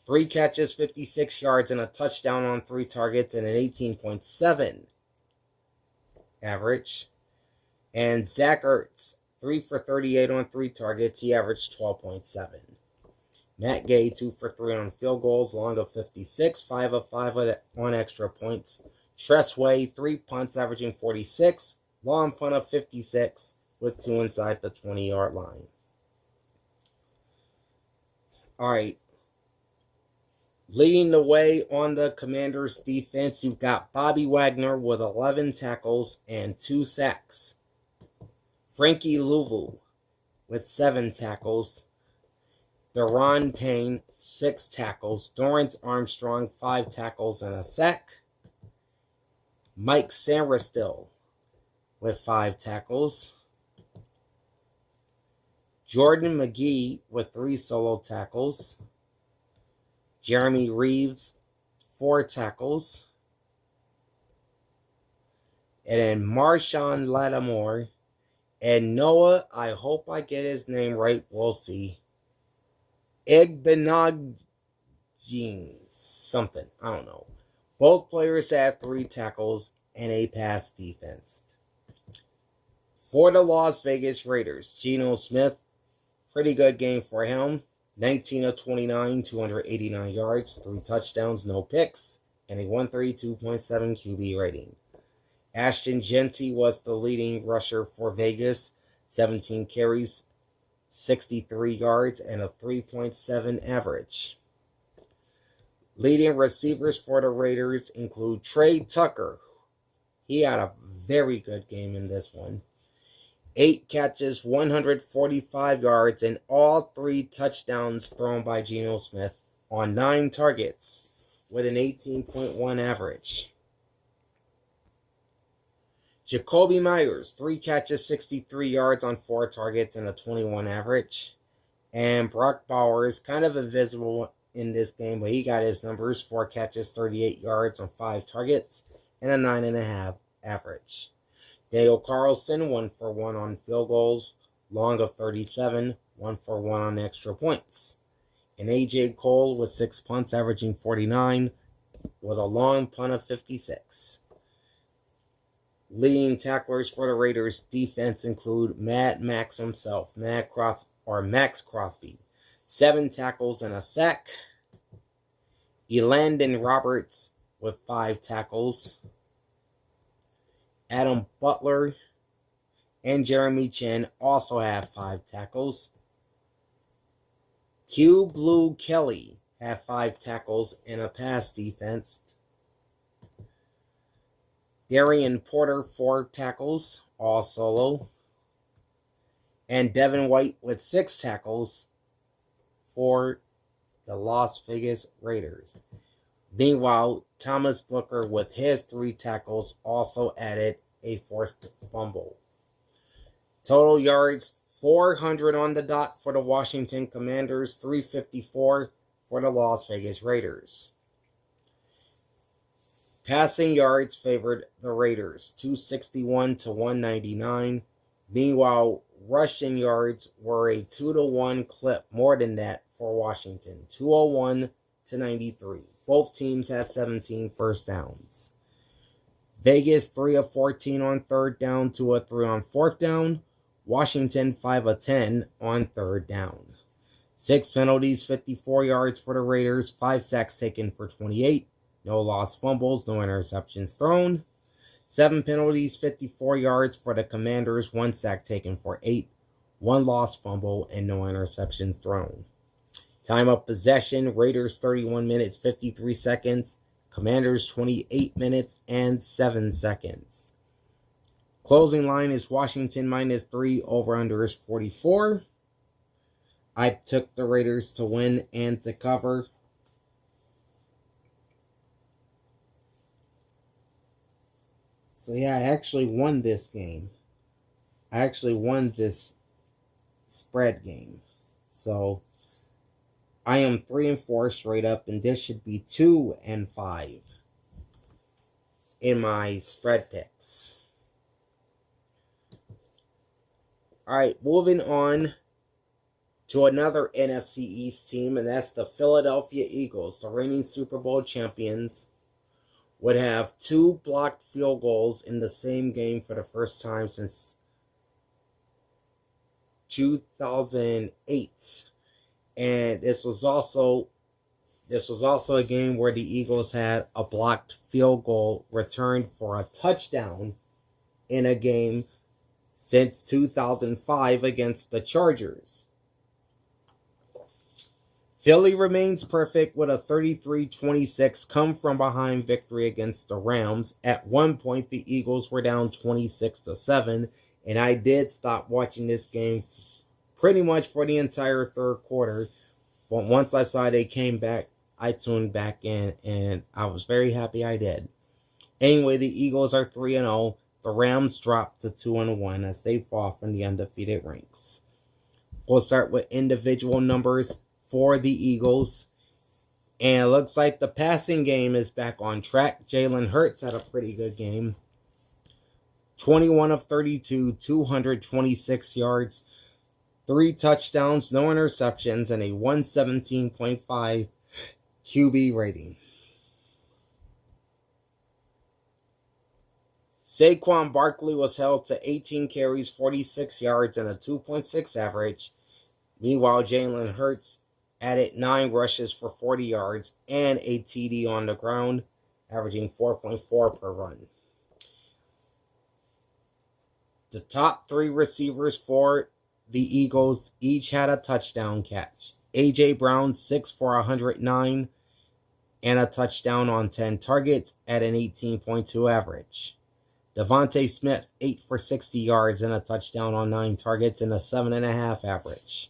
3 catches, 56 yards, and a touchdown on 3 targets, and an 18.7 average. And Zach Ertz, 3 for 38 on 3 targets. He averaged 12.7. Matt Gay, 2 for 3 on field goals, long of 56, 5 of 5 on extra points. Tress Way, 3 punts, averaging 46, long punt of 56, with 2 inside the 20-yard line. All right. Leading the way on the Commanders' defense, you've got Bobby Wagner with 11 tackles and 2 sacks. Frankie Louvu with 7 tackles. Deron Payne, 6 tackles. Dorrance Armstrong, 5 tackles and a sack. Mike Sainristil with 5 tackles. Jordan McGee with 3 solo tackles. Jeremy Reeves, 4 tackles. And then Marshawn Lattimore. And Noah, I hope I get his name right, we'll see. Igbenogin something, I don't know. Both players had 3 tackles and a pass defense. For the Las Vegas Raiders, Geno Smith, pretty good game for him. 19 of 29, 289 yards, 3 touchdowns, no picks, and a 132.7 QB rating. Ashton Jeanty was the leading rusher for Vegas, 17 carries, 63 yards, and a 3.7 average. Leading receivers for the Raiders include Trey Tucker. He had a very good game in this one. 8 catches, 145 yards, and all 3 touchdowns thrown by Geno Smith on 9 targets with an 18.1 average. Jacoby Myers, 3 catches, 63 yards on 4 targets and a 21 average. And Brock Bowers, kind of invisible in this game, but he got his numbers. 4 catches, 38 yards on 5 targets and a 9.5 average. Dale Carlson, 1 for 1 on field goals, long of 37, 1 for 1 on extra points. And A.J. Cole with 6 punts, averaging 49, with a long punt of 56. Leading tacklers for the Raiders defense include Mad Max himself, Max Crosby, 7 tackles and a sack. Elandon Roberts with 5 tackles. Adam Butler and Jeremy Chin also have 5 tackles. Q Blue Kelly have 5 tackles and a pass defense. Darian Porter, 4 tackles, all solo. And Devin White with 6 tackles for the Las Vegas Raiders. Meanwhile, Thomas Booker with his 3 tackles also added a forced fumble. Total yards, 400 on the dot for the Washington Commanders, 354 for the Las Vegas Raiders. Passing yards favored the Raiders, 261 to 199. Meanwhile, rushing yards were a 2-to-1 clip, more than that for Washington, 201 to 93. Both teams had 17 first downs. Vegas, 3 of 14 on 3rd down, 2 of 3 on 4th down. Washington 5 of 10 on third down. 6 penalties, 54 yards for the Raiders, 5 sacks taken for 28, no lost fumbles, no interceptions thrown. 7 penalties, 54 yards for the Commanders, 1 sack taken for 8, 1 lost fumble, and no interceptions thrown. Time of possession, Raiders 31 minutes, 53 seconds, Commanders 28 minutes and 7 seconds. Closing line is Washington -3, over-under is 44. I took the Raiders to win and to cover. So yeah, I actually won this game. I actually won this spread game. So I am 3-4 straight up, and this should be 2-5 in my spread picks. Alright, moving on to another NFC East team, and that's the Philadelphia Eagles. The reigning Super Bowl champions would have 2 blocked field goals in the same game for the first time since 2008. And this was also a game where the Eagles had a blocked field goal returned for a touchdown in a game since 2005 against the Chargers. Philly remains perfect with a 33-26 come-from-behind victory against the Rams. At one point, the Eagles were down 26-7, and I did stop watching this game pretty much for the entire third quarter. But once I saw they came back, I tuned back in, and I was very happy I did. Anyway, the Eagles are 3-0. The Rams dropped to 2-1 as they fall from the undefeated ranks. We'll start with individual numbers for the Eagles. And it looks like the passing game is back on track. Jalen Hurts had a pretty good game. 21 of 32, 226 yards, 3 touchdowns, no interceptions, and a 117.5 QB rating. Saquon Barkley was held to 18 carries, 46 yards, and a 2.6 average. Meanwhile, Jalen Hurts added 9 rushes for 40 yards and a TD on the ground, averaging 4.4 per run. The top 3 receivers for the Eagles each had a touchdown catch. A.J. Brown, 6 for 109, and a touchdown on 10 targets at an 18.2 average. Devontae Smith, 8 for 60 yards and a touchdown on 9 targets and a 7.5 average.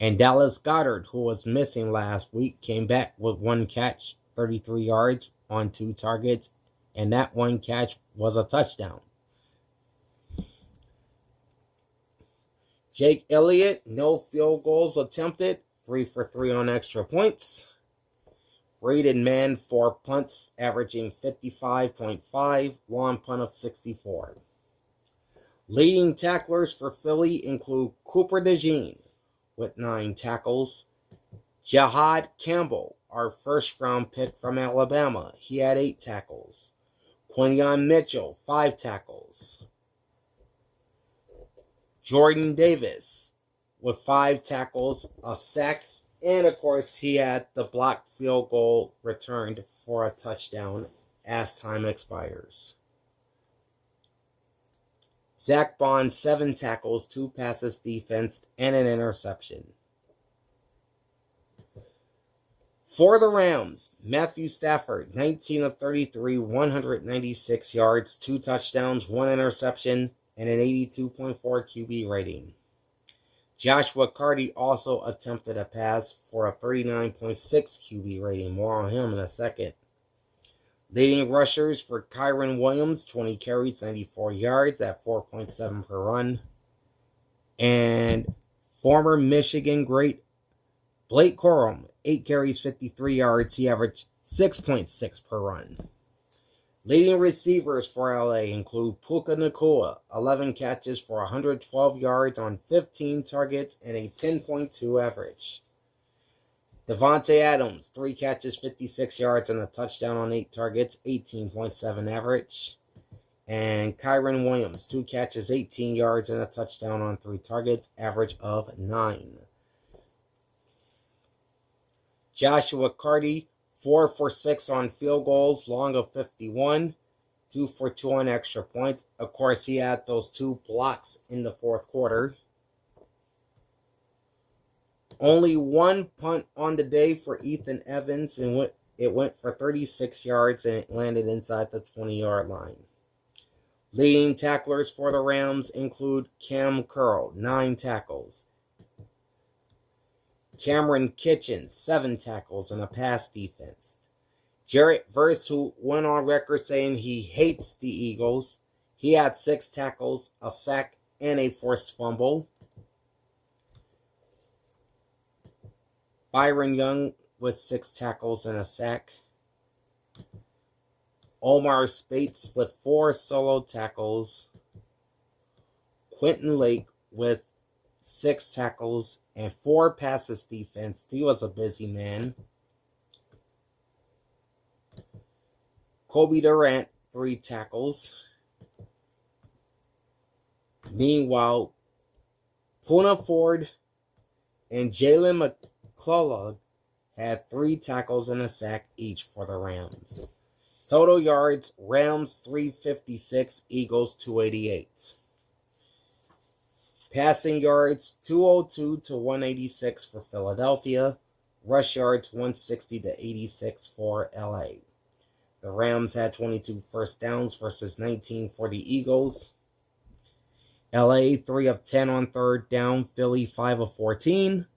And Dallas Goedert, who was missing last week, came back with 1 catch, 33 yards on 2 targets, and that 1 catch was a touchdown. Jake Elliott, no field goals attempted, 3 for 3 on extra points. Braden Mann, 4 punts, averaging 55.5, long punt of 64. Leading tacklers for Philly include Cooper DeJean with 9 tackles. Jahad Campbell, our first-round pick from Alabama, he had 8 tackles. Quinyon Mitchell, 5 tackles. Jordan Davis with 5 tackles, a sack, and of course he had the blocked field goal returned for a touchdown as time expires. Zach Bond, 7 tackles, 2 passes defensed, and an interception. For the Rams, Matthew Stafford, 19 of 33, 196 yards, 2 touchdowns, 1 interception, and an 82.4 QB rating. Joshua Carty also attempted a pass for a 39.6 QB rating. More on him in a second. Leading rushers for Kyren Williams, 20 carries, 94 yards at 4.7 per run. And former Michigan great Blake Corum, 8 carries, 53 yards. He averaged 6.6 per run. Leading receivers for LA include Puka Nacua, 11 catches for 112 yards on 15 targets and a 10.2 average. Devontae Adams, 3 catches, 56 yards and a touchdown on 8 targets, 18.7 average. And Kyron Williams, 2 catches, 18 yards, and a touchdown on 3 targets, average of 9. Joshua Carty, 4 for 6 on field goals, long of 51, 2 for 2 on extra points. Of course, he had those 2 blocks in the fourth quarter. Only 1 punt on the day for Ethan Evans, and it went for 36 yards, and it landed inside the 20-yard line. Leading tacklers for the Rams include Cam Curl, 9 tackles. Cameron Kitchens, 7 tackles and a pass defense. Jarrett Verse, who went on record saying he hates the Eagles, he had 6 tackles, a sack, and a forced fumble. Byron Young with 6 tackles and a sack. Omar Spates with 4 solo tackles. Quentin Lake with 6 tackles and 4 passes defense. He was a busy man. Kobe Durant, 3 tackles. Meanwhile, Poona Ford and Jalen McCullough had 3 tackles and a sack each for the Rams. Total yards, Rams 356, Eagles 288. Passing yards, 202 to 186 for Philadelphia. Rush yards, 160 to 86 for LA. The Rams had 22 first downs versus 19 for the Eagles. LA, 3 of 10 on third down. Philly, 5 of 14.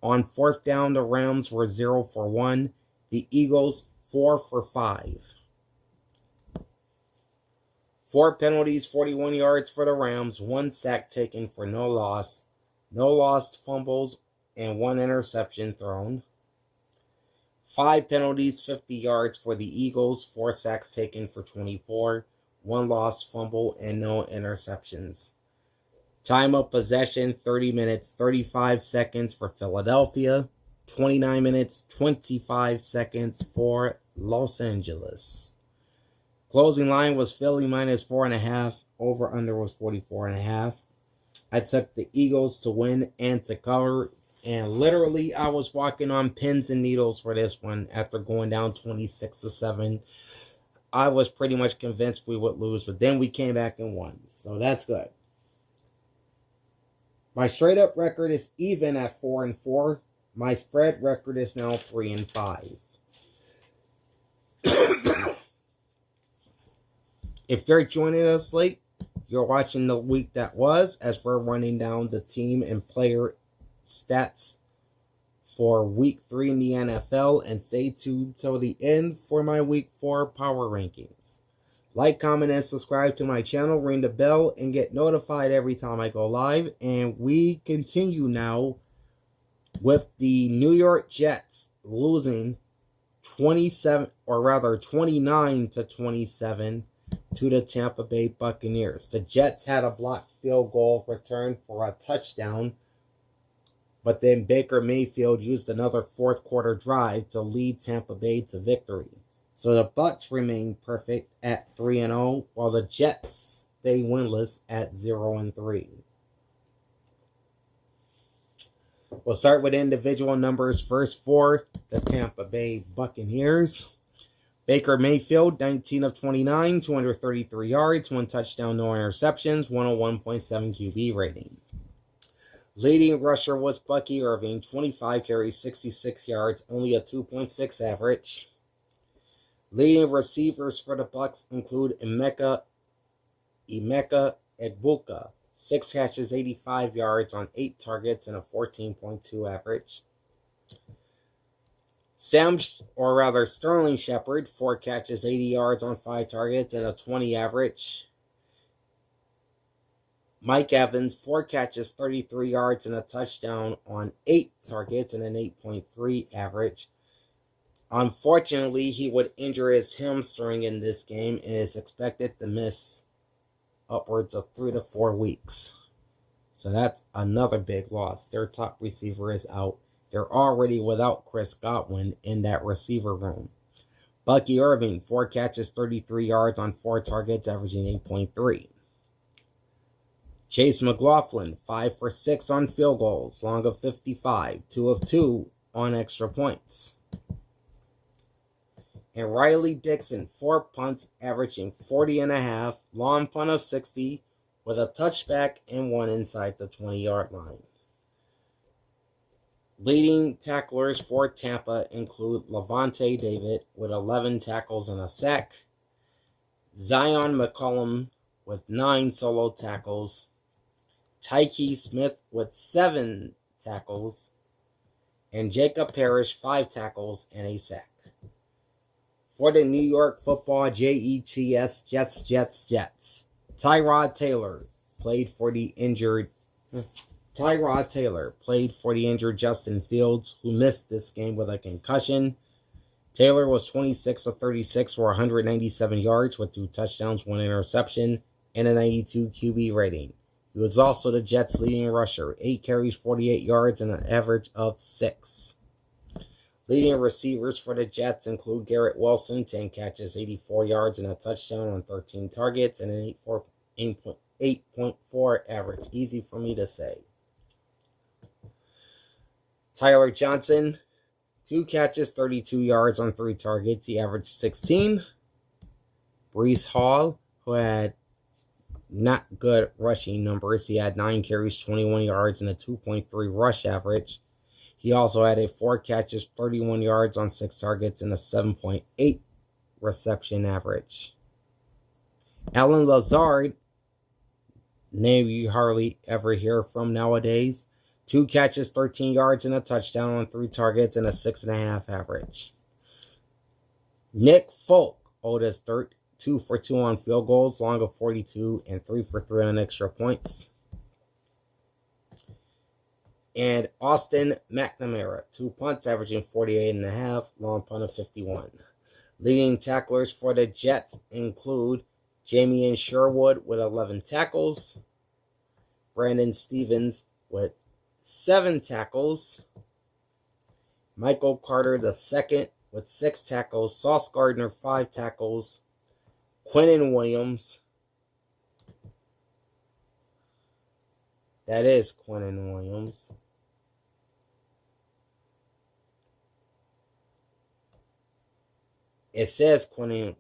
On fourth down, the Rams were 0 for 1. The Eagles, 4 for 5. 4 penalties, 41 yards for the Rams, 1 sack taken for no loss, no lost fumbles, and 1 interception thrown. 5 penalties, 50 yards for the Eagles, 4 sacks taken for 24, 1 lost fumble, and no interceptions. Time of possession, 30 minutes, 35 seconds for Philadelphia, 29 minutes, 25 seconds for Los Angeles. Closing line was Philly minus 4.5. Over under was 44.5. I took the Eagles to win and to cover. And literally, I was walking on pins and needles for this one after going down 26-7. I was pretty much convinced we would lose, but then we came back and won. So that's good. My straight up record is even at 4-4. My spread record is now 3-5. If you're joining us late, you're watching the week that was, as we're running down the team and player stats for week 3 in the NFL, and stay tuned till the end for my week 4 power rankings. Like, comment, and subscribe to my channel, ring the bell, and get notified every time I go live. And we continue now with the New York Jets losing 29-27 to the Tampa Bay Buccaneers. The Jets had a blocked field goal return for a touchdown, but then Baker Mayfield used another fourth quarter drive to lead Tampa Bay to victory. So the Bucs remain perfect at 3-0, while the Jets stay winless at 0-3. We'll start with individual numbers first for the Tampa Bay Buccaneers. Baker Mayfield, 19 of 29, 233 yards, 1 touchdown, no interceptions, 101.7 QB rating. Leading rusher was Bucky Irving, 25 carries, 66 yards, only a 2.6 average. Leading receivers for the Bucs include Emeka Egbuka, 6 catches, 85 yards on 8 targets and a 14.2 average. Sterling Shepard, 4 catches, 80 yards on 5 targets and a 20 average. Mike Evans, 4 catches, 33 yards and a touchdown on 8 targets and an 8.3 average. Unfortunately, he would injure his hamstring in this game and is expected to miss upwards of 3 to 4 weeks. So that's another big loss. Their top receiver is out. They're already without Chris Godwin in that receiver room. Bucky Irving, 4 catches, 33 yards on 4 targets, averaging 8.3. Chase McLaughlin, 5 for 6 on field goals, long of 55, 2 of 2 on extra points. And Riley Dixon, 4 punts, averaging 40.5, long punt of 60, with a touchback and 1 inside the 20-yard line. Leading tacklers for Tampa include Lavonte David with 11 tackles and a sack, Zion McCollum with 9 solo tackles, Tyke Smith with 7 tackles, and Jacob Parrish 5 tackles and a sack. For the New York Football Jets, Tyrod Taylor played for the injured Justin Fields, who missed this game with a concussion. Taylor was 26 of 36 for 197 yards with 2 touchdowns, 1 interception, and a 92 QB rating. He was also the Jets' leading rusher, 8 carries, 48 yards, and an average of 6. Leading receivers for the Jets include Garrett Wilson, 10 catches, 84 yards, and a touchdown on 13 targets, and an 8.4 average. Easy for me to say. Tyler Johnson, 2 catches, 32 yards on 3 targets. He averaged 16. Breece Hall, who had not good rushing numbers. He had 9 carries, 21 yards, and a 2.3 rush average. He also had 4 catches, 31 yards on 6 targets, and a 7.8 reception average. Allen Lazard, name you hardly ever hear from nowadays, 2 catches, 13 yards, and a touchdown on 3 targets, and a 6.5 average. Nick Folk, oldest 2 for 2 on field goals, long of 42, and 3 for 3 on extra points. And Austin McNamara, 2 punts, averaging 48.5, long punt of 51. Leading tacklers for the Jets include Jamien Sherwood with 11 tackles, Brandon Stevens with 7 tackles, Michael Carter II with 6 tackles, Sauce Gardner 5 tackles, Quinnen Williams, that is Quinnen Williams, it says Quinnen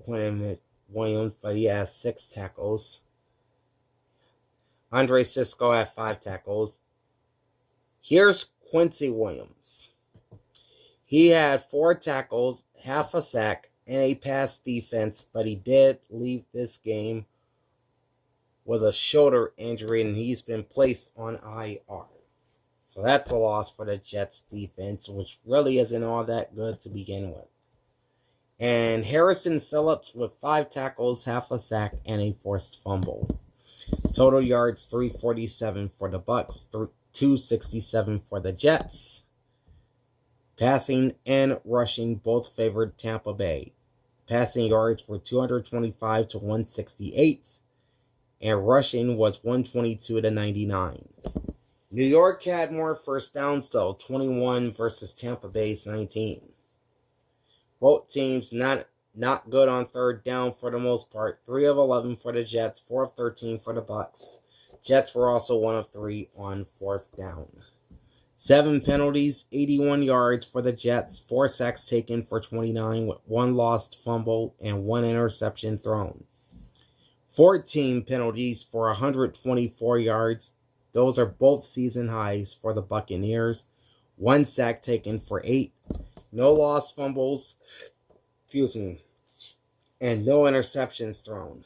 Williams, but he has 6 tackles. Andre Cisco had 5 tackles. Here's Quincy Williams. He had 4 tackles, half a sack, and a pass defense, but he did leave this game with a shoulder injury, and he's been placed on IR. So that's a loss for the Jets defense, which really isn't all that good to begin with. And Harrison Phillips with 5 tackles, half a sack, and a forced fumble. Total yards 347 for the Bucks, 267 for the Jets. Passing and rushing both favored Tampa Bay. Passing yards were 225 to 168, and rushing was 122 to 99. New York had more first downs though, 21 versus Tampa Bay's 19. Both teams not good on third down for the most part. 3 of 11 for the Jets, 4 of 13 for the Bucks. Jets were also 1 of 3 on fourth down. 7 penalties, 81 yards for the Jets, 4 sacks taken for 29 with 1 lost fumble and 1 interception thrown. 14 penalties for 124 yards. Those are both season highs for the Buccaneers. 1 sack taken for 8. No lost fumbles, and no interceptions thrown.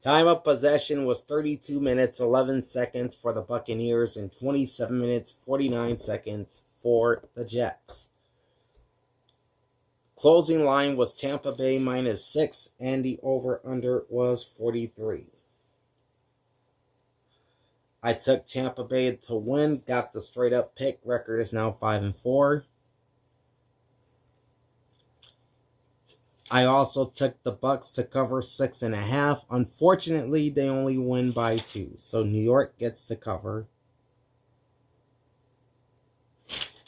Time of possession was 32 minutes, 11 seconds for the Buccaneers and 27 minutes, 49 seconds for the Jets. Closing line was Tampa Bay -6, and the over-under was 43. I took Tampa Bay to win, got the straight-up pick. Record is now 5-4. I also took the Bucks to cover 6.5. Unfortunately, they only win by 2. So New York gets to cover.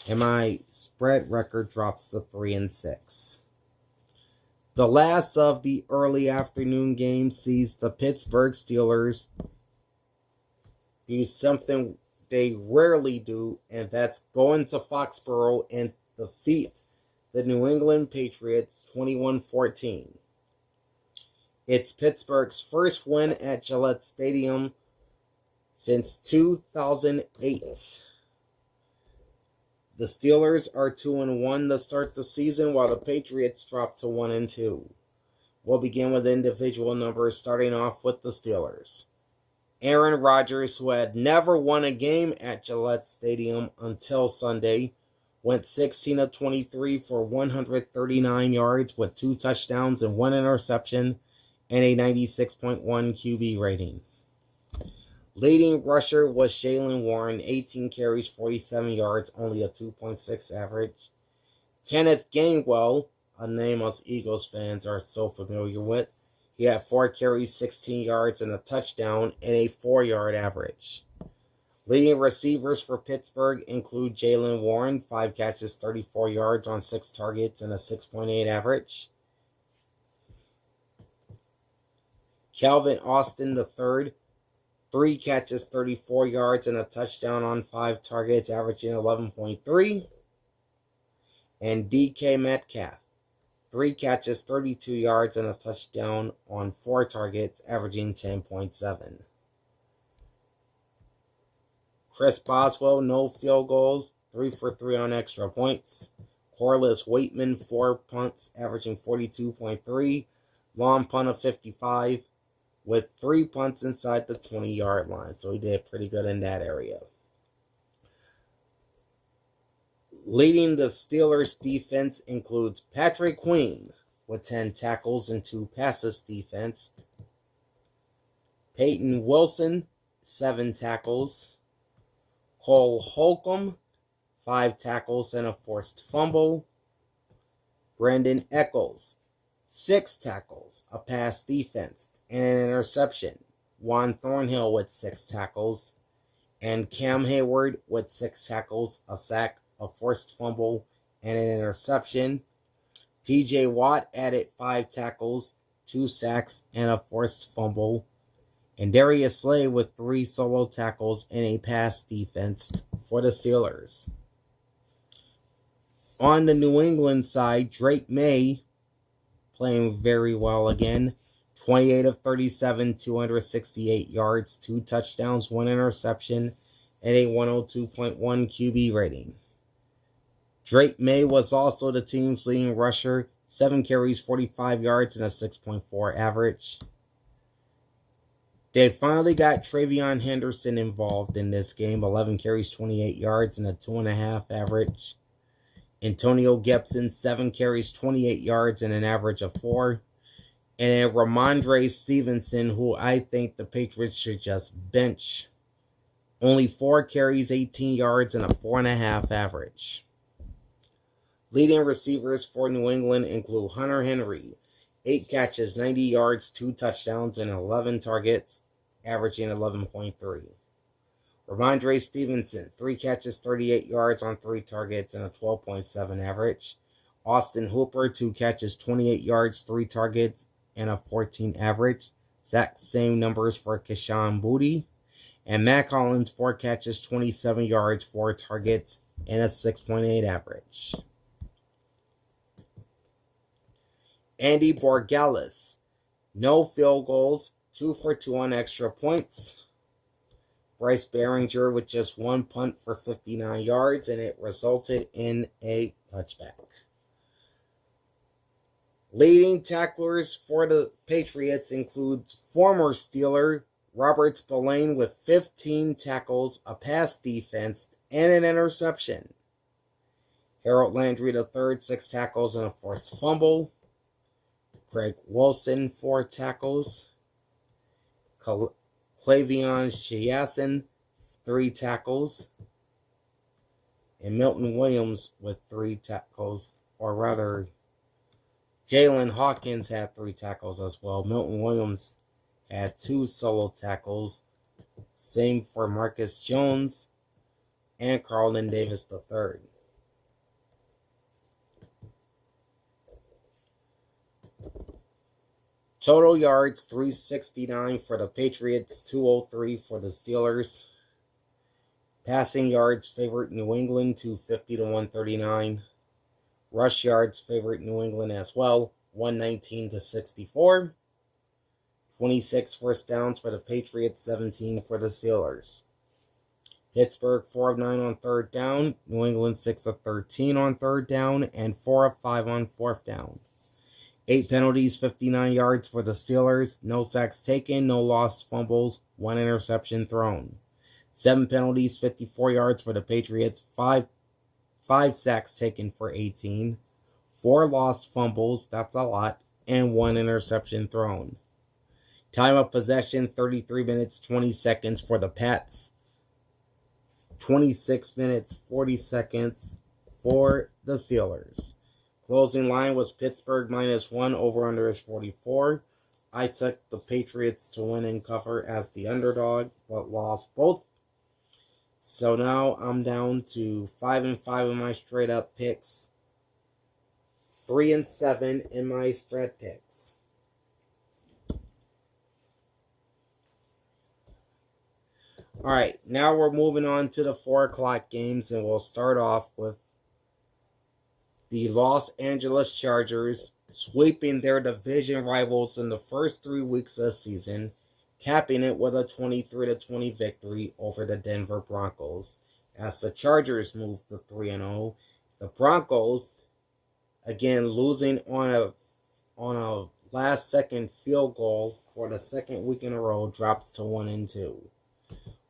And my spread record drops to 3-6. The last of the early afternoon games sees the Pittsburgh Steelers do something they rarely do, and that's go into Foxborough and defeat the New England Patriots 21-14. It's Pittsburgh's first win at Gillette Stadium since 2008. The Steelers are 2-1 to start the season, while the Patriots drop to 1-2. We'll begin with individual numbers, starting off with the Steelers. Aaron Rodgers, who had never won a game at Gillette Stadium until Sunday, went 16 of 23 for 139 yards with 2 touchdowns and 1 interception and a 96.1 QB rating. Leading rusher was Jaylen Warren, 18 carries, 47 yards, only a 2.6 average. Kenneth Gainwell, a name us Eagles fans are so familiar with, he had 4 carries, 16 yards, and a touchdown, and a 4-yard average. Leading receivers for Pittsburgh include Jaylen Warren, 5 catches, 34 yards on 6 targets, and a 6.8 average. Calvin Austin III, 3 catches, 34 yards, and a touchdown on 5 targets, averaging 11.3. And DK Metcalf, 3 catches, 32 yards, and a touchdown on 4 targets, averaging 10.7. Chris Boswell, no field goals, 3 for 3 on extra points. Corliss Waitman, 4 punts, averaging 42.3. Long punt of 55, with 3 punts inside the 20-yard line. So he did pretty good in that area. Leading the Steelers' defense includes Patrick Queen with 10 tackles and 2 passes defensed. Peyton Wilson, 7 tackles. Cole Holcomb, 5 tackles and a forced fumble. Brandon Echols, 6 tackles, a pass defense, and an interception. Juan Thornhill with 6 tackles. And Cam Hayward with 6 tackles, a sack, a forced fumble, and an interception. TJ Watt added 5 tackles, 2 sacks, and a forced fumble. And Darius Slay with 3 solo tackles and a pass defense for the Steelers. On the New England side, Drake May playing very well again. 28 of 37, 268 yards, 2 touchdowns, 1 interception, and a 102.1 QB rating. Drake May was also the team's leading rusher, 7 carries, 45 yards, and a 6.4 average. They finally got Travion Henderson involved in this game, 11 carries, 28 yards, and a 2.5 average. Antonio Gibson, 7 carries, 28 yards, and an average of 4. And Ramondre Stevenson, who I think the Patriots should just bench. Only 4 carries, 18 yards, and a 4.5 average. Leading receivers for New England include Hunter Henry, 8 catches, 90 yards, 2 touchdowns, and 11 targets, averaging 11.3. Ramondre Stevenson, 3 catches, 38 yards on 3 targets, and a 12.7 average. Austin Hooper, 2 catches, 28 yards, 3 targets, and a 14 average. Exact same numbers for Kayshon Boutte. And Matt Collins, 4 catches, 27 yards, 4 targets, and a 6.8 average. Andy Borregales, no field goals, 2 for 2 on extra points. Bryce Behringer with just 1 punt for 59 yards, and it resulted in a touchback. Leading tacklers for the Patriots includes former Steeler Robert Spillane with 15 tackles, a pass defense, and an interception. Harold Landry III, 6 tackles and a forced fumble. Greg Wilson, 4 tackles. K'Lavon Chaisson, 3 tackles. And Milton Williams with 3 tackles, or rather, Jalen Hawkins had 3 tackles as well. Milton Williams had 2 solo tackles. Same for Marcus Jones and Carlton Davis III. Total yards, 369 for the Patriots, 203 for the Steelers. Passing yards, favorite New England, 250 to 139. Rush yards, favorite New England as well, 119 to 64. 26 first downs for the Patriots, 17 for the Steelers. Pittsburgh 4 of 9 on third down, New England 6 of 13 on third down, and 4 of 5 on fourth down. 8 penalties, 59 yards for the Steelers, no sacks taken, no lost fumbles, 1 interception thrown. 7 penalties, 54 yards for the Patriots, 5 sacks taken for 18, 4 lost fumbles, that's a lot, and 1 interception thrown. Time of possession, 33 minutes, 20 seconds for the Pats. 26 minutes, 40 seconds for the Steelers. Closing line was Pittsburgh -1, over-under is 44. I took the Patriots to win and cover as the underdog, but lost both. So now I'm down to 5-5 in my straight-up picks. 3-7 in my spread picks. Alright, now we're moving on to the 4 o'clock games, and we'll start off with the Los Angeles Chargers sweeping their division rivals in the first 3 weeks of the season, capping it with a 23-20 victory over the Denver Broncos. As the Chargers move to 3-0, the Broncos, again losing on a last-second field goal for the second week in a row, drops to 1-2.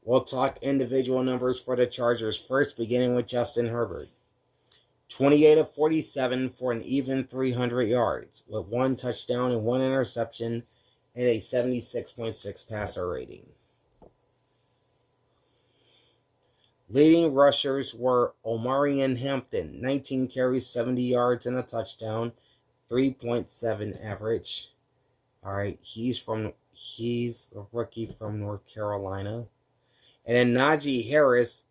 We'll talk individual numbers for the Chargers first, beginning with Justin Herbert. 28 of 47 for an even 300 yards, with 1 touchdown and 1 interception and a 76.6 passer rating. Leading rushers were Omarion Hampton, 19 carries, 70 yards and a touchdown, 3.7 average. Alright, he's a rookie from North Carolina. And then Najee Harris,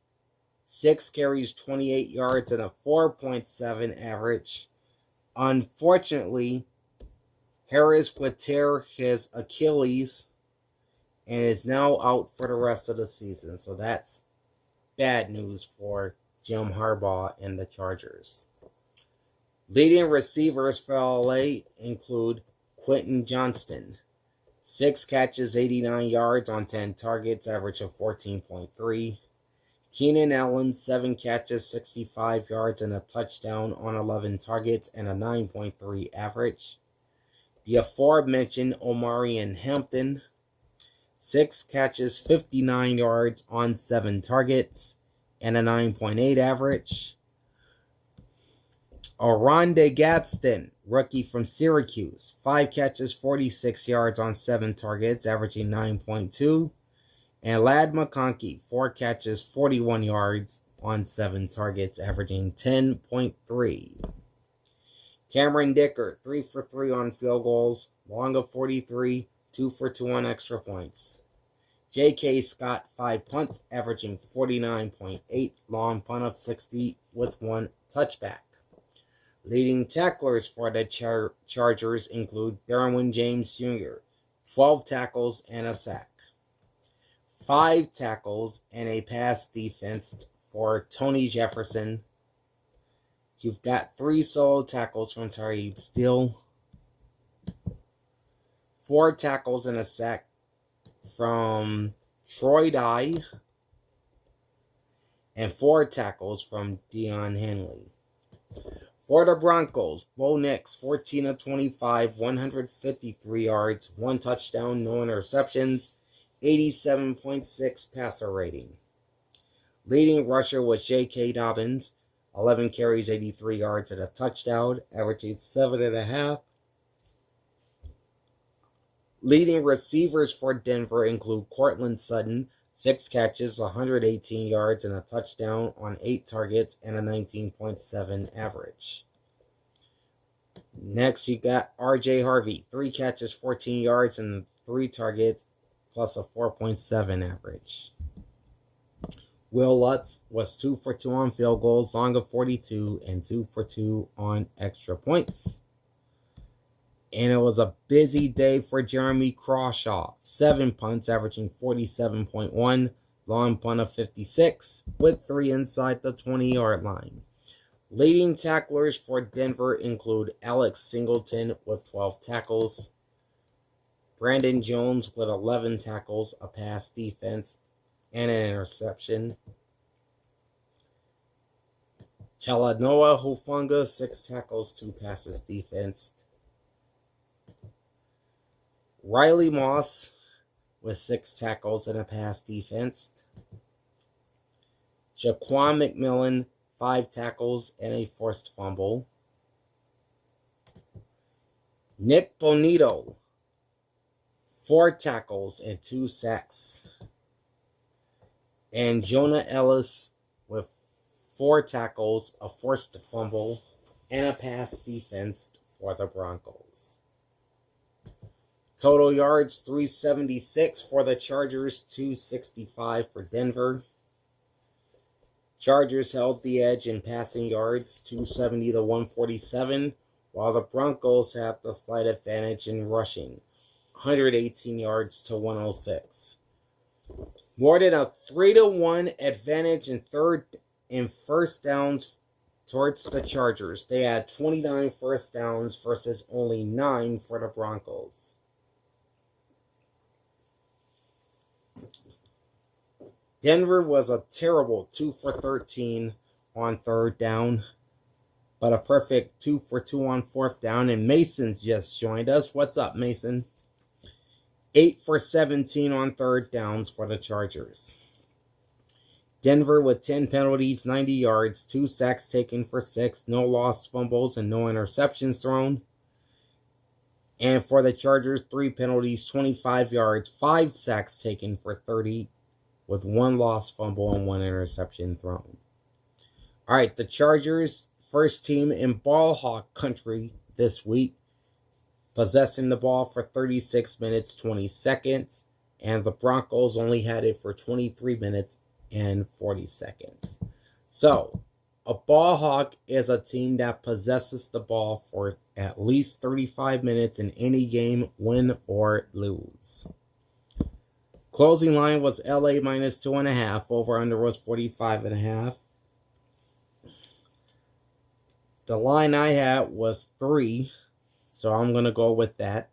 6 carries, 28 yards, and a 4.7 average. Unfortunately, Harris would tear his Achilles and is now out for the rest of the season. So that's bad news for Jim Harbaugh and the Chargers. Leading receivers for LA include Quentin Johnston. 6 catches, 89 yards on 10 targets, average of 14.3. Keenan Allen, 7 catches, 65 yards, and a touchdown on 11 targets, and a 9.3 average. The aforementioned Omarion Hampton, 6 catches, 59 yards on 7 targets, and a 9.8 average. Oronde Gadsden, rookie from Syracuse, 5 catches, 46 yards on 7 targets, averaging 9.2. And Ladd McConkey, 4 catches, 41 yards on 7 targets, averaging 10.3. Cameron Dicker, 3 for 3 on field goals, long of 43, 2 for 2 on extra points. J.K. Scott, 5 punts, averaging 49.8, long punt of 60 with 1 touchback. Leading tacklers for the Chargers include Derwin James Jr., 12 tackles and a sack. 5 tackles and a pass defense for Tony Jefferson. You've got 3 solo tackles from Tyreek Steele, 4 tackles and a sack from Troy Dye, and 4 tackles from Deion Henley. For the Broncos, Bo Nix, 14 of 25, 153 yards, 1 touchdown, no interceptions, 87.6 passer rating. Leading rusher was J.K. Dobbins, 11 carries, 83 yards, and a touchdown, averaging 7.5. Leading receivers for Denver include Courtland Sutton, 6 catches, 118 yards, and a touchdown on 8 targets, and a 19.7 average. Next, you got R.J. Harvey, 3 catches, 14 yards, and 3 targets, plus a 4.7 average. Will Lutz was 2 for 2 on field goals, long of 42, and 2 for 2 on extra points. And it was a busy day for Jeremy Crawshaw. 7 punts, averaging 47.1. Long punt of 56, with 3 inside the 20-yard line. Leading tacklers for Denver include Alex Singleton with 12 tackles, Brandon Jones with 11 tackles, a pass defense, and an interception. Talanoa Hufanga, 6 tackles, 2 passes defense. Riley Moss with 6 tackles and a pass defense. Jaquan McMillan, 5 tackles and a forced fumble. Nick Bonito, 4 tackles and 2 sacks. And Jonah Ellis with 4 tackles, a forced fumble, and a pass defense for the Broncos. Total yards, 376 for the Chargers, 265 for Denver. Chargers held the edge in passing yards, 270 to 147, while the Broncos had the slight advantage in rushing, 118 yards to 106. More than a 3-1 advantage in first downs towards the Chargers. They had 29 first downs versus only 9 for the Broncos. Denver was a terrible 2 for 13 on third down, but a perfect 2 for 2 on fourth down. And Mason's just joined us. What's up, Mason? 8 for 17 on third downs for the Chargers. Denver with 10 penalties, 90 yards, 2 sacks taken for 6, no lost fumbles, and no interceptions thrown. And for the Chargers, 3 penalties, 25 yards, 5 sacks taken for 30, with 1 lost fumble and 1 interception thrown. All right, the Chargers, first team in ball hawk country this week, possessing the ball for 36 minutes, 20 seconds, and the Broncos only had it for 23 minutes and 40 seconds. So, a ball hawk is a team that possesses the ball for at least 35 minutes in any game, win or lose. Closing line was LA minus 2.5. Over under was 45.5. The line I had was 3, so I'm going to go with that.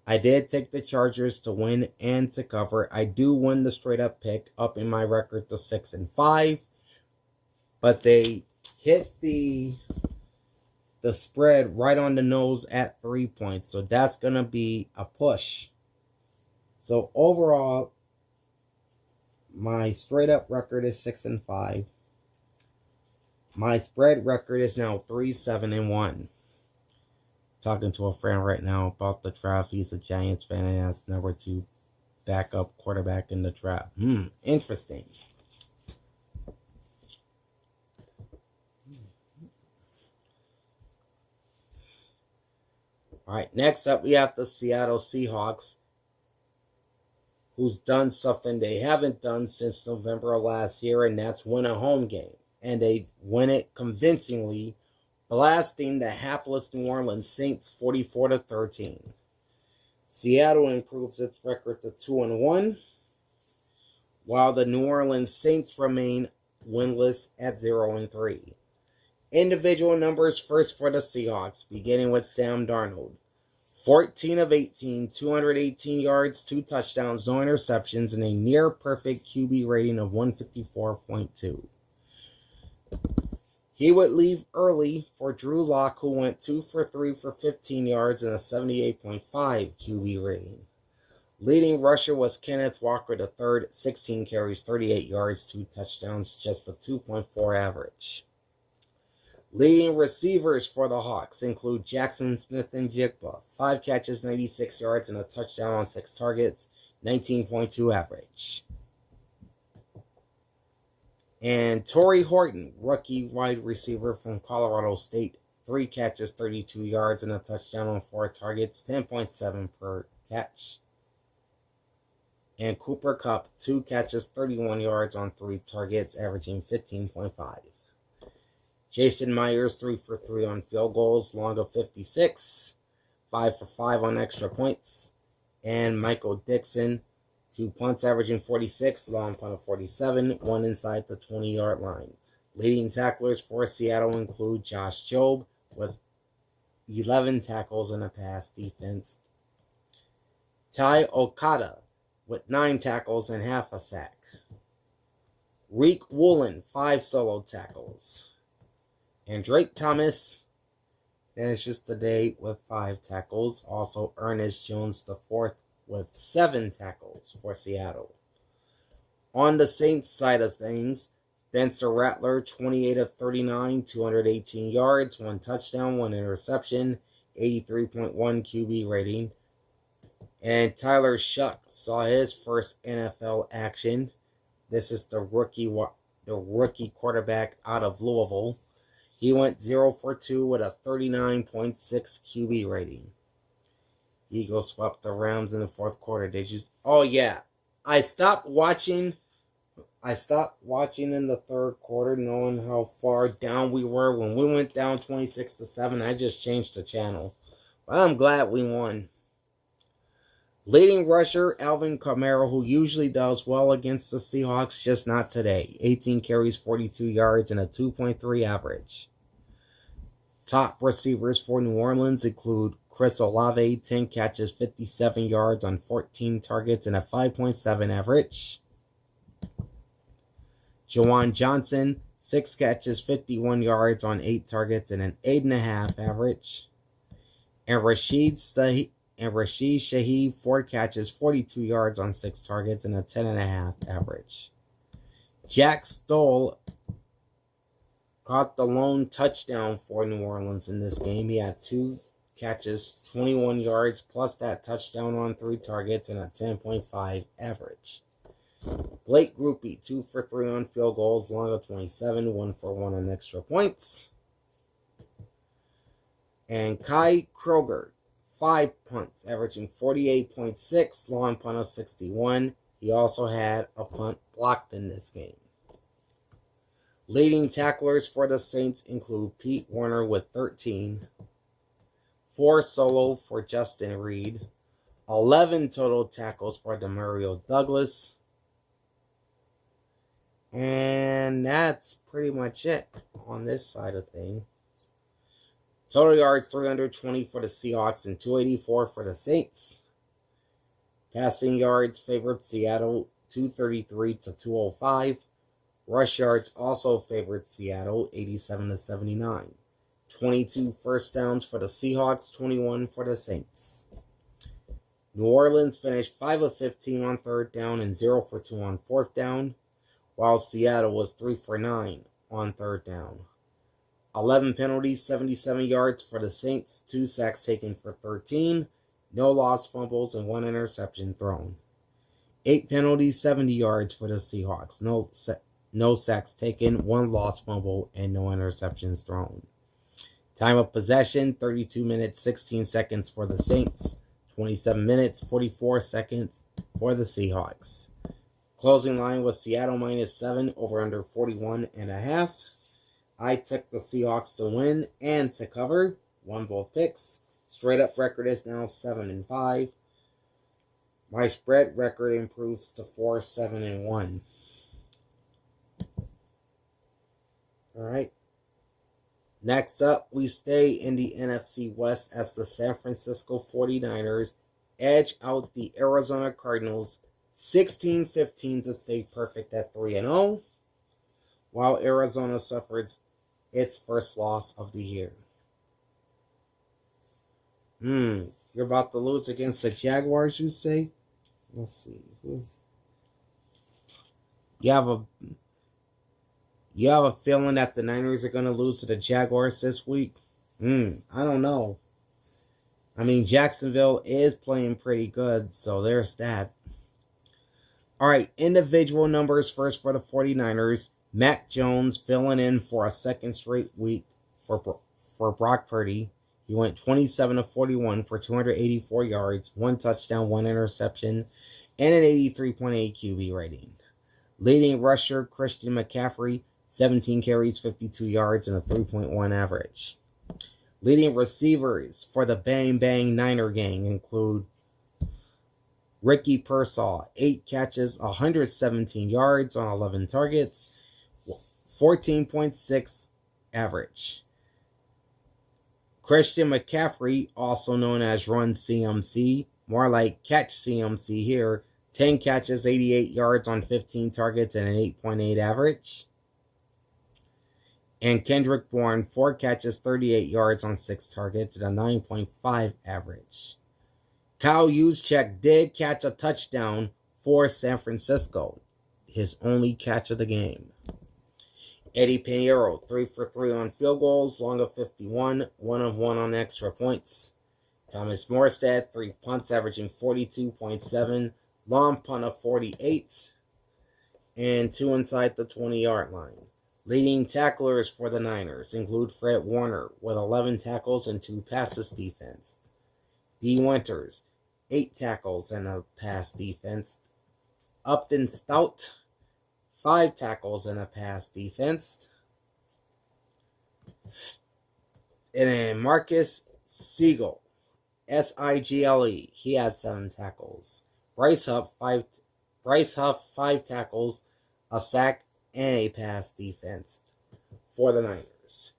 I did take the Chargers to win and to cover. I do win the straight up pick, up in my record to 6-5, but they hit the spread right on the nose at 3 points, so that's going to be a push. So overall, my straight up record is 6-5. My spread record is now 3-7-1. Talking to a friend right now about the draft. He's a Giants fan and has number 2 backup quarterback in the draft. Interesting. All right, next up we have the Seattle Seahawks, who's done something they haven't done since November of last year, and that's win a home game. And they win it convincingly, blasting the hapless New Orleans Saints 44-13. Seattle improves its record to 2-1, while the New Orleans Saints remain winless at 0-3. Individual numbers first for the Seahawks, beginning with Sam Darnold. 14 of 18, 218 yards, 2 touchdowns, no interceptions, and a near-perfect QB rating of 154.2. He would leave early for Drew Lock, who went 2 for 3 for 15 yards and a 78.5 QB rating. Leading rusher was Kenneth Walker III, 16 carries, 38 yards, 2 touchdowns, just a 2.4 average. Leading receivers for the Hawks include Jackson Smith-Njigba, 5 catches, 96 yards, and a touchdown on 6 targets, 19.2 average. And Torrey Horton, rookie wide receiver from Colorado State, 3 catches, 32 yards, and a touchdown on 4 targets, 10.7 per catch. And Cooper Kupp, 2 catches, 31 yards on 3 targets, averaging 15.5. Jason Myers, 3 for 3 on field goals, long of 56. 5 for 5 on extra points. And Michael Dixon, 2 punts averaging 46, long punt of 47, 1 inside the 20-yard line. Leading tacklers for Seattle include Josh Jobe with 11 tackles and a pass defense. Ty Okada with 9 tackles and half a sack. Reek Woolen, 5 solo tackles. And Drake Thomas finishes the day with 5 tackles. Also, Ernest Jones IV with 7 tackles for Seattle. On the Saints side of things, Spencer Rattler, 28 of 39, 218 yards, 1 touchdown, 1 interception, 83.1 QB rating. And Tyler Shuck saw his first NFL action. This is the rookie quarterback out of Louisville. He went 0 for 2 with a 39.6 QB rating. Eagles swept the Rams in the fourth quarter. Oh yeah, I stopped watching in the third quarter, knowing how far down we were when we went down 26-7. I just changed the channel, but I'm glad we won. Leading rusher, Alvin Kamara, who usually does well against the Seahawks, just not today. 18 carries, 42 yards, and a 2.3 average. Top receivers for New Orleans include Chris Olave, 10 catches, 57 yards on 14 targets, and a 5.7 average. Jawan Johnson, 6 catches, 51 yards on 8 targets, and an 8.5 average. And Rashid Shaheed, 4 catches, 42 yards on 6 targets, and a 10.5 average. Jack Stoll caught the lone touchdown for New Orleans in this game. He had 2 catches, 21 yards, plus that touchdown on 3 targets, and a 10.5 average. Blake Grupe, 2 for 3 on field goals, long of 27, 1 for 1 on extra points. And Kai Kroger, 5 punts, averaging 48.6, long punt of 61. He also had a punt blocked in this game. Leading tacklers for the Saints include Pete Werner with 13, 4 solo for Justin Reed, 11 total tackles for Demario Douglas, and that's pretty much it on this side of things. Total yards, 320 for the Seahawks and 284 for the Saints. Passing yards favored Seattle, 233 to 205. Rush yards also favored Seattle, 87 to 79. 22 first downs for the Seahawks, 21 for the Saints. New Orleans finished 5 of 15 on third down and 0 for 2 on fourth down, while Seattle was 3 for 9 on third down. 11 penalties, 77 yards for the Saints, 2 sacks taken for 13, no lost fumbles, and 1 interception thrown. 8 penalties, 70 yards for the Seahawks, no sacks taken, 1 lost fumble, and no interceptions thrown. Time of possession, 32 minutes, 16 seconds for the Saints, 27 minutes, 44 seconds for the Seahawks. Closing line was Seattle -7, over under 41.5. I took the Seahawks to win and to cover. Won both picks. Straight up record is now 7-5. My spread record improves to 4-7-1. Alright. Next up, we stay in the NFC West as the San Francisco 49ers edge out the Arizona Cardinals 16-15 to stay perfect at 3-0, while Arizona suffered its first loss of the year. You're about to lose against the Jaguars, you say? Let's see. You have a feeling that the Niners are going to lose to the Jaguars this week? I don't know. I mean, Jacksonville is playing pretty good, so there's that. All right, individual numbers first for the 49ers. Mac Jones filling in for a second straight week for Brock Purdy. He went 27 of 41 for 284 yards, 1 touchdown, 1 interception, and an 83.8 QB rating. Leading rusher Christian McCaffrey, 17 carries, 52 yards, and a 3.1 average. Leading receivers for the Bang Bang Niner gang include Ricky Pearsall, 8 catches, 117 yards on 11 targets, 14.6 average. Christian McCaffrey, also known as Run CMC, more like Catch CMC here, 10 catches, 88 yards on 15 targets, and an 8.8 average. And Kendrick Bourne, 4 catches, 38 yards on 6 targets, and a 9.5 average. Kyle Juszczyk did catch a touchdown for San Francisco, his only catch of the game. Eddie Pinheiro, 3 for 3 on field goals, long of 51, 1 of 1 on extra points. Thomas Morstead, 3 punts, averaging 42.7, long punt of 48, and 2 inside the 20-yard line. Leading tacklers for the Niners include Fred Warner with 11 tackles and 2 passes defense. D. Winters, 8 tackles and a pass defense. Upton Stout, 5 tackles and a pass defense. And then Marcus Sigle, S-I-G-L-E, he had 7 tackles. Bryce Huff, 5 tackles, a sack, and a pass defense for the Niners.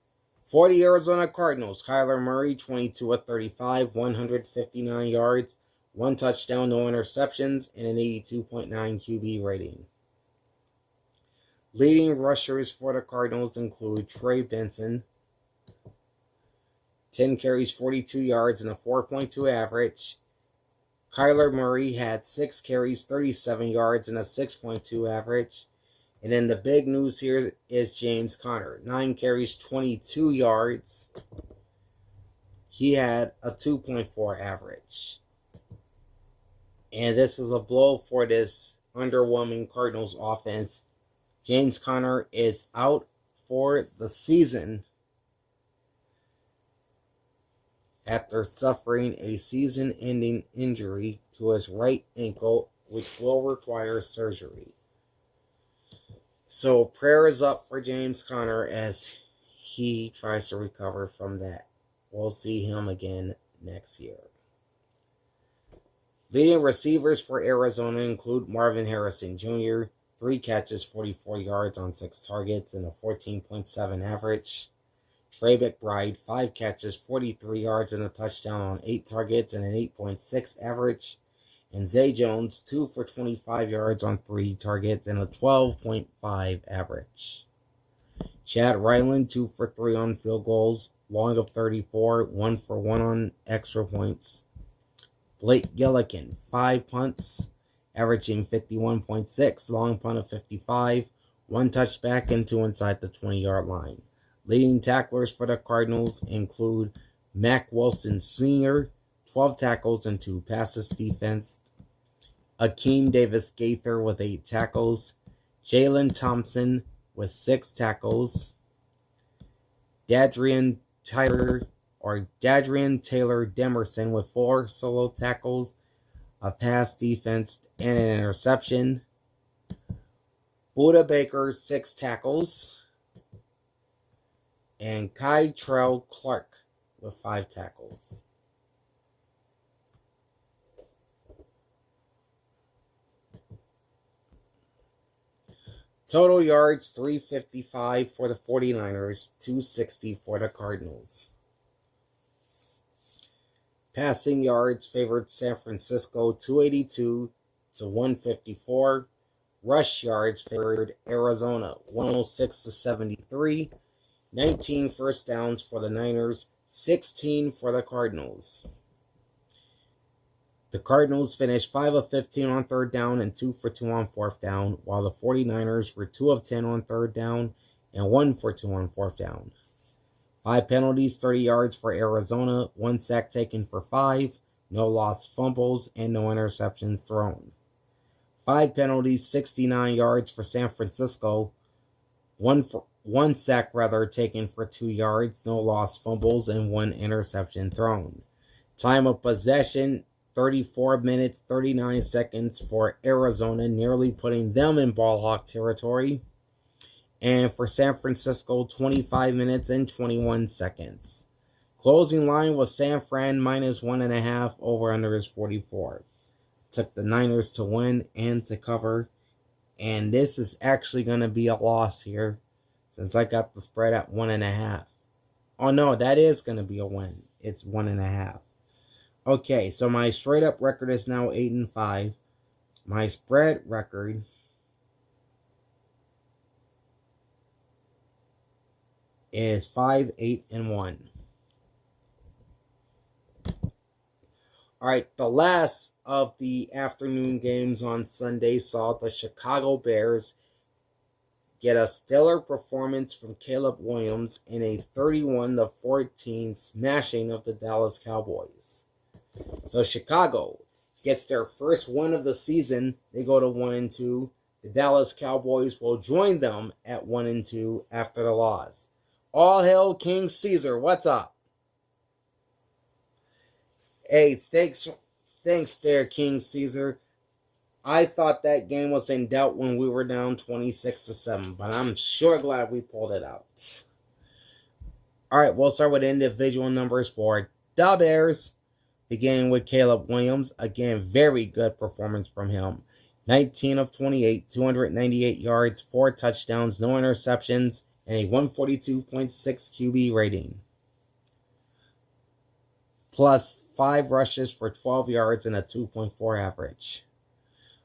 For the Arizona Cardinals, Kyler Murray, 22 of 35, 159 yards, 1 touchdown, no interceptions, and an 82.9 QB rating. Leading rushers for the Cardinals include Trey Benson, 10 carries, 42 yards, and a 4.2 average. Kyler Murray had 6 carries, 37 yards, and a 6.2 average. And then the big news here is James Conner. 9 carries, 22 yards. He had a 2.4 average. And this is a blow for this underwhelming Cardinals offense. James Conner is out for the season after suffering a season-ending injury to his right ankle, which will require surgery. So prayers up for James Conner as he tries to recover from that. We'll see him again next year. Leading receivers for Arizona include Marvin Harrison Jr., 3 catches, 44 yards on 6 targets, and a 14.7 average. Trey McBride, 5 catches, 43 yards, and a touchdown on 8 targets, and an 8.6 average. And Zay Jones, 2 for 25 yards on 3 targets and a 12.5 average. Chad Ryland, 2 for 3 on field goals, long of 34, 1 for 1 on extra points. Blake Gillikin, 5 punts, averaging 51.6, long punt of 55, 1 touchback and 2 inside the 20-yard line. Leading tacklers for the Cardinals include Mack Wilson Sr., 12 tackles and 2 passes defense. Akeem Davis Gaither with 8 tackles. Jalen Thompson with 6 tackles. Dadrian Taylor Demerson with 4 solo tackles, a pass defense, and an interception. Buda Baker, 6 tackles. And Kytrell Clark with 5 tackles. Total yards, 355 for the 49ers, 260 for the Cardinals. Passing yards favored San Francisco, 282 to 154. Rush yards favored Arizona, 106 to 73. 19 first downs for the Niners, 16 for the Cardinals. The Cardinals finished 5 of 15 on 3rd down and 2 for 2 on 4th down, while the 49ers were 2 of 10 on 3rd down and 1 for 2 on 4th down. 5 penalties, 30 yards for Arizona, 1 sack taken for 5, no lost fumbles, and no interceptions thrown. 5 penalties, 69 yards for San Francisco, 1 sack taken for 2 yards, no lost fumbles, and 1 interception thrown. Time of possession, 34 minutes, 39 seconds for Arizona, nearly putting them in ball hawk territory. And for San Francisco, 25 minutes and 21 seconds. Closing line was San Fran minus 1.5. Over under is 44. Took the Niners to win and to cover. And this is actually going to be a loss here, since I got the spread at 1.5. Oh no, that is going to be a win. It's 1.5. Okay, so my straight up record is now 8-5. My spread record is 5-8-1. All right, the last of the afternoon games on Sunday saw the Chicago Bears get a stellar performance from Caleb Williams in a 31-14 smashing of the Dallas Cowboys. So Chicago gets their first win of the season. They go to 1-2. The Dallas Cowboys will join them at 1-2 after the loss. All hail King Caesar. What's up? Hey, thanks there, King Caesar. I thought that game was in doubt when we were down 26-7, but I'm sure glad we pulled it out. All right, we'll start with individual numbers for the Bears, beginning with Caleb Williams. Again, very good performance from him. 19 of 28, 298 yards, 4 touchdowns, no interceptions, and a 142.6 QB rating. Plus 5 rushes for 12 yards and a 2.4 average.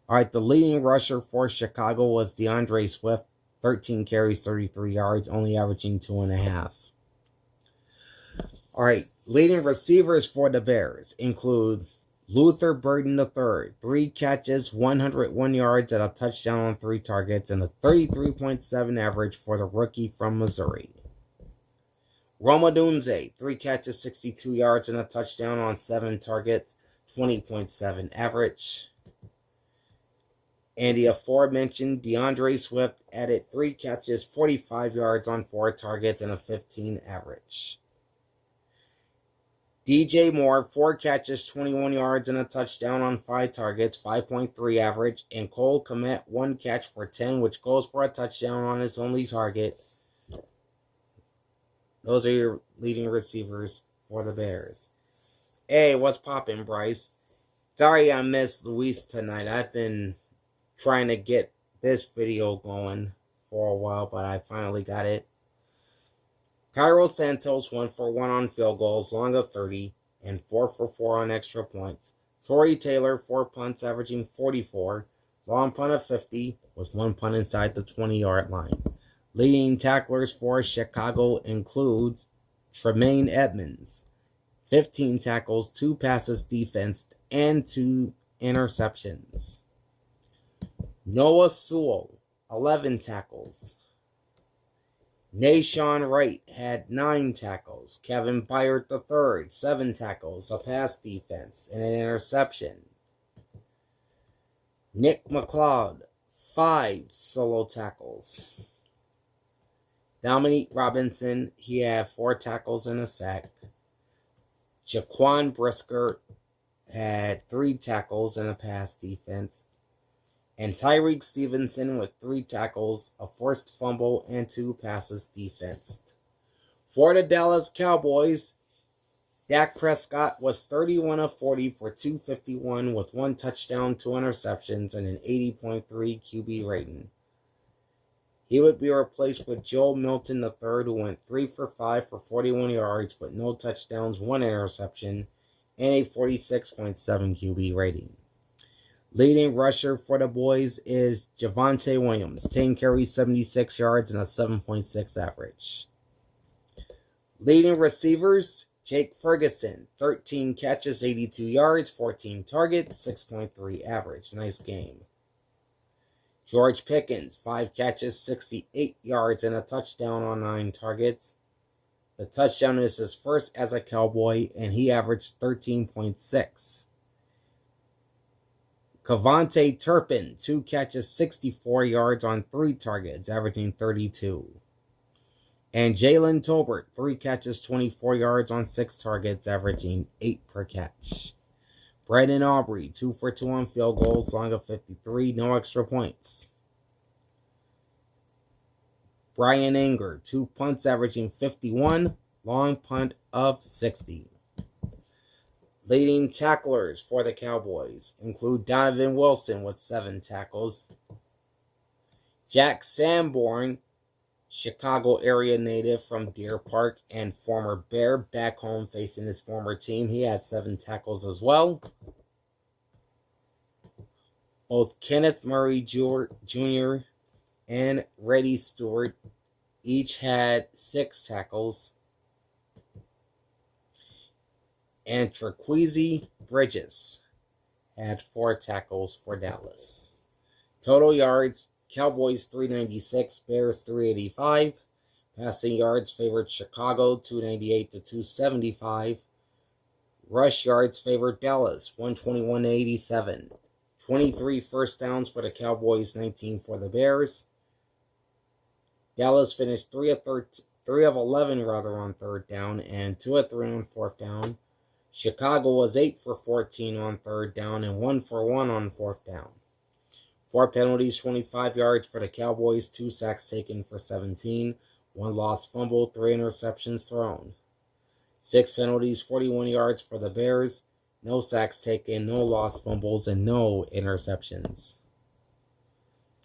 All right, the leading rusher for Chicago was DeAndre Swift, 13 carries, 33 yards, only averaging 2.5. All right, leading receivers for the Bears include Luther Burden III, 3 catches, 101 yards, and a touchdown on 3 targets, and a 33.7 average for the rookie from Missouri. Rome Odunze, 3 catches, 62 yards, and a touchdown on 7 targets, 20.7 average. And the aforementioned DeAndre Swift added 3 catches, 45 yards on 4 targets, and a 15 average. DJ Moore, 4 catches, 21 yards, and a touchdown on 5 targets, 5.3 average. And Cole Kmet, 1 catch for 10, which goes for a touchdown on his only target. Those are your leading receivers for the Bears. Hey, what's poppin', Bryce? Sorry I missed Luis tonight. I've been trying to get this video going for a while, but I finally got it. Cairo Santos 1 for 1 on field goals, long of 30, and 4 for 4 on extra points. Corey Taylor, 4 punts, averaging 44, long punt of 50, with 1 punt inside the 20-yard line. Leading tacklers for Chicago includes Tremaine Edmonds, 15 tackles, 2 passes defensed, and 2 interceptions. Noah Sewell, 11 tackles. Nashawn Wright had 9 tackles. Kevin Byard III, 7 tackles, a pass defense, and an interception. Nick McLeod, 5 solo tackles. Dominique Robinson, he had 4 tackles and a sack. Jaquan Brisker had 3 tackles and a pass defense. And Tyreek Stevenson with 3 tackles, a forced fumble, and 2 passes defensed. For the Dallas Cowboys, Dak Prescott was 31 of 40 for 251 with 1 touchdown, 2 interceptions, and an 80.3 QB rating. He would be replaced with Joe Milton III, who went 3 for 5 for 41 yards with no touchdowns, 1 interception, and a 46.7 QB rating. Leading rusher for the boys is Javonte Williams, 10 carries, 76 yards, and a 7.6 average. Leading receivers, Jake Ferguson, 13 catches, 82 yards, 14 targets, 6.3 average. Nice game. George Pickens, 5 catches, 68 yards, and a touchdown on 9 targets. The touchdown is his first as a Cowboy, and he averaged 13.6. Cavante Turpin, 2 catches, 64 yards on 3 targets, averaging 32. And Jalen Tolbert, 3 catches, 24 yards on 6 targets, averaging 8 per catch. Brandon Aubrey, 2 for 2 on field goals, long of 53, no extra points. Brian Anger, 2 punts, averaging 51, long punt of 60. Leading tacklers for the Cowboys include Donovan Wilson with 7 tackles. Jack Sanborn, Chicago area native from Deer Park and former Bear, back home facing his former team. He had 7 tackles as well. Both Kenneth Murray Jr. and Reddy Stewart each had 6 tackles. And Trequezie Bridges had 4 tackles for Dallas. Total yards, Cowboys 396, Bears 385. Passing yards favored Chicago 298 to 275. Rush yards favored Dallas 121 to 87. 23 first downs for the Cowboys, 19 for the Bears. Dallas finished 3 of 11 on third down and 2 of 3 on fourth down. Chicago was 8 for 14 on third down and 1 for 1 on fourth down. 4 penalties, 25 yards for the Cowboys, 2 sacks taken for 17, 1 lost fumble, 3 interceptions thrown. 6 penalties, 41 yards for the Bears, no sacks taken, no lost fumbles, and no interceptions.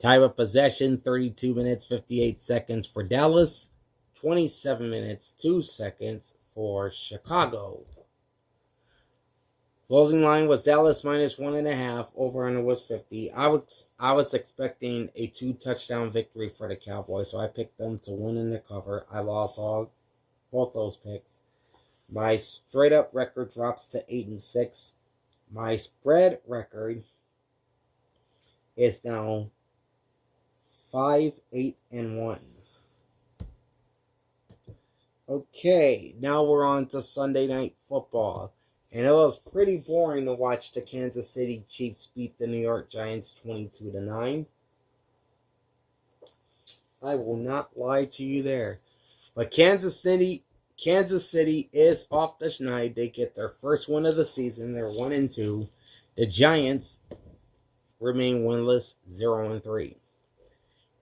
Time of possession, 32 minutes, 58 seconds for Dallas, 27 minutes, 2 seconds for Chicago. Closing line was Dallas minus 1.5. Over-under was 50. I was expecting a 2-touchdown victory for the Cowboys, so I picked them to win in the cover. I lost both those picks. My straight-up record drops to 8-6. My spread record is now 5-8-1. Okay, now we're on to Sunday Night Football. And it was pretty boring to watch the Kansas City Chiefs beat the New York Giants 22-9. I will not lie to you there. But Kansas City is off the schneid. They get their first win of the season. They're 1-2. The Giants remain winless, 0-3.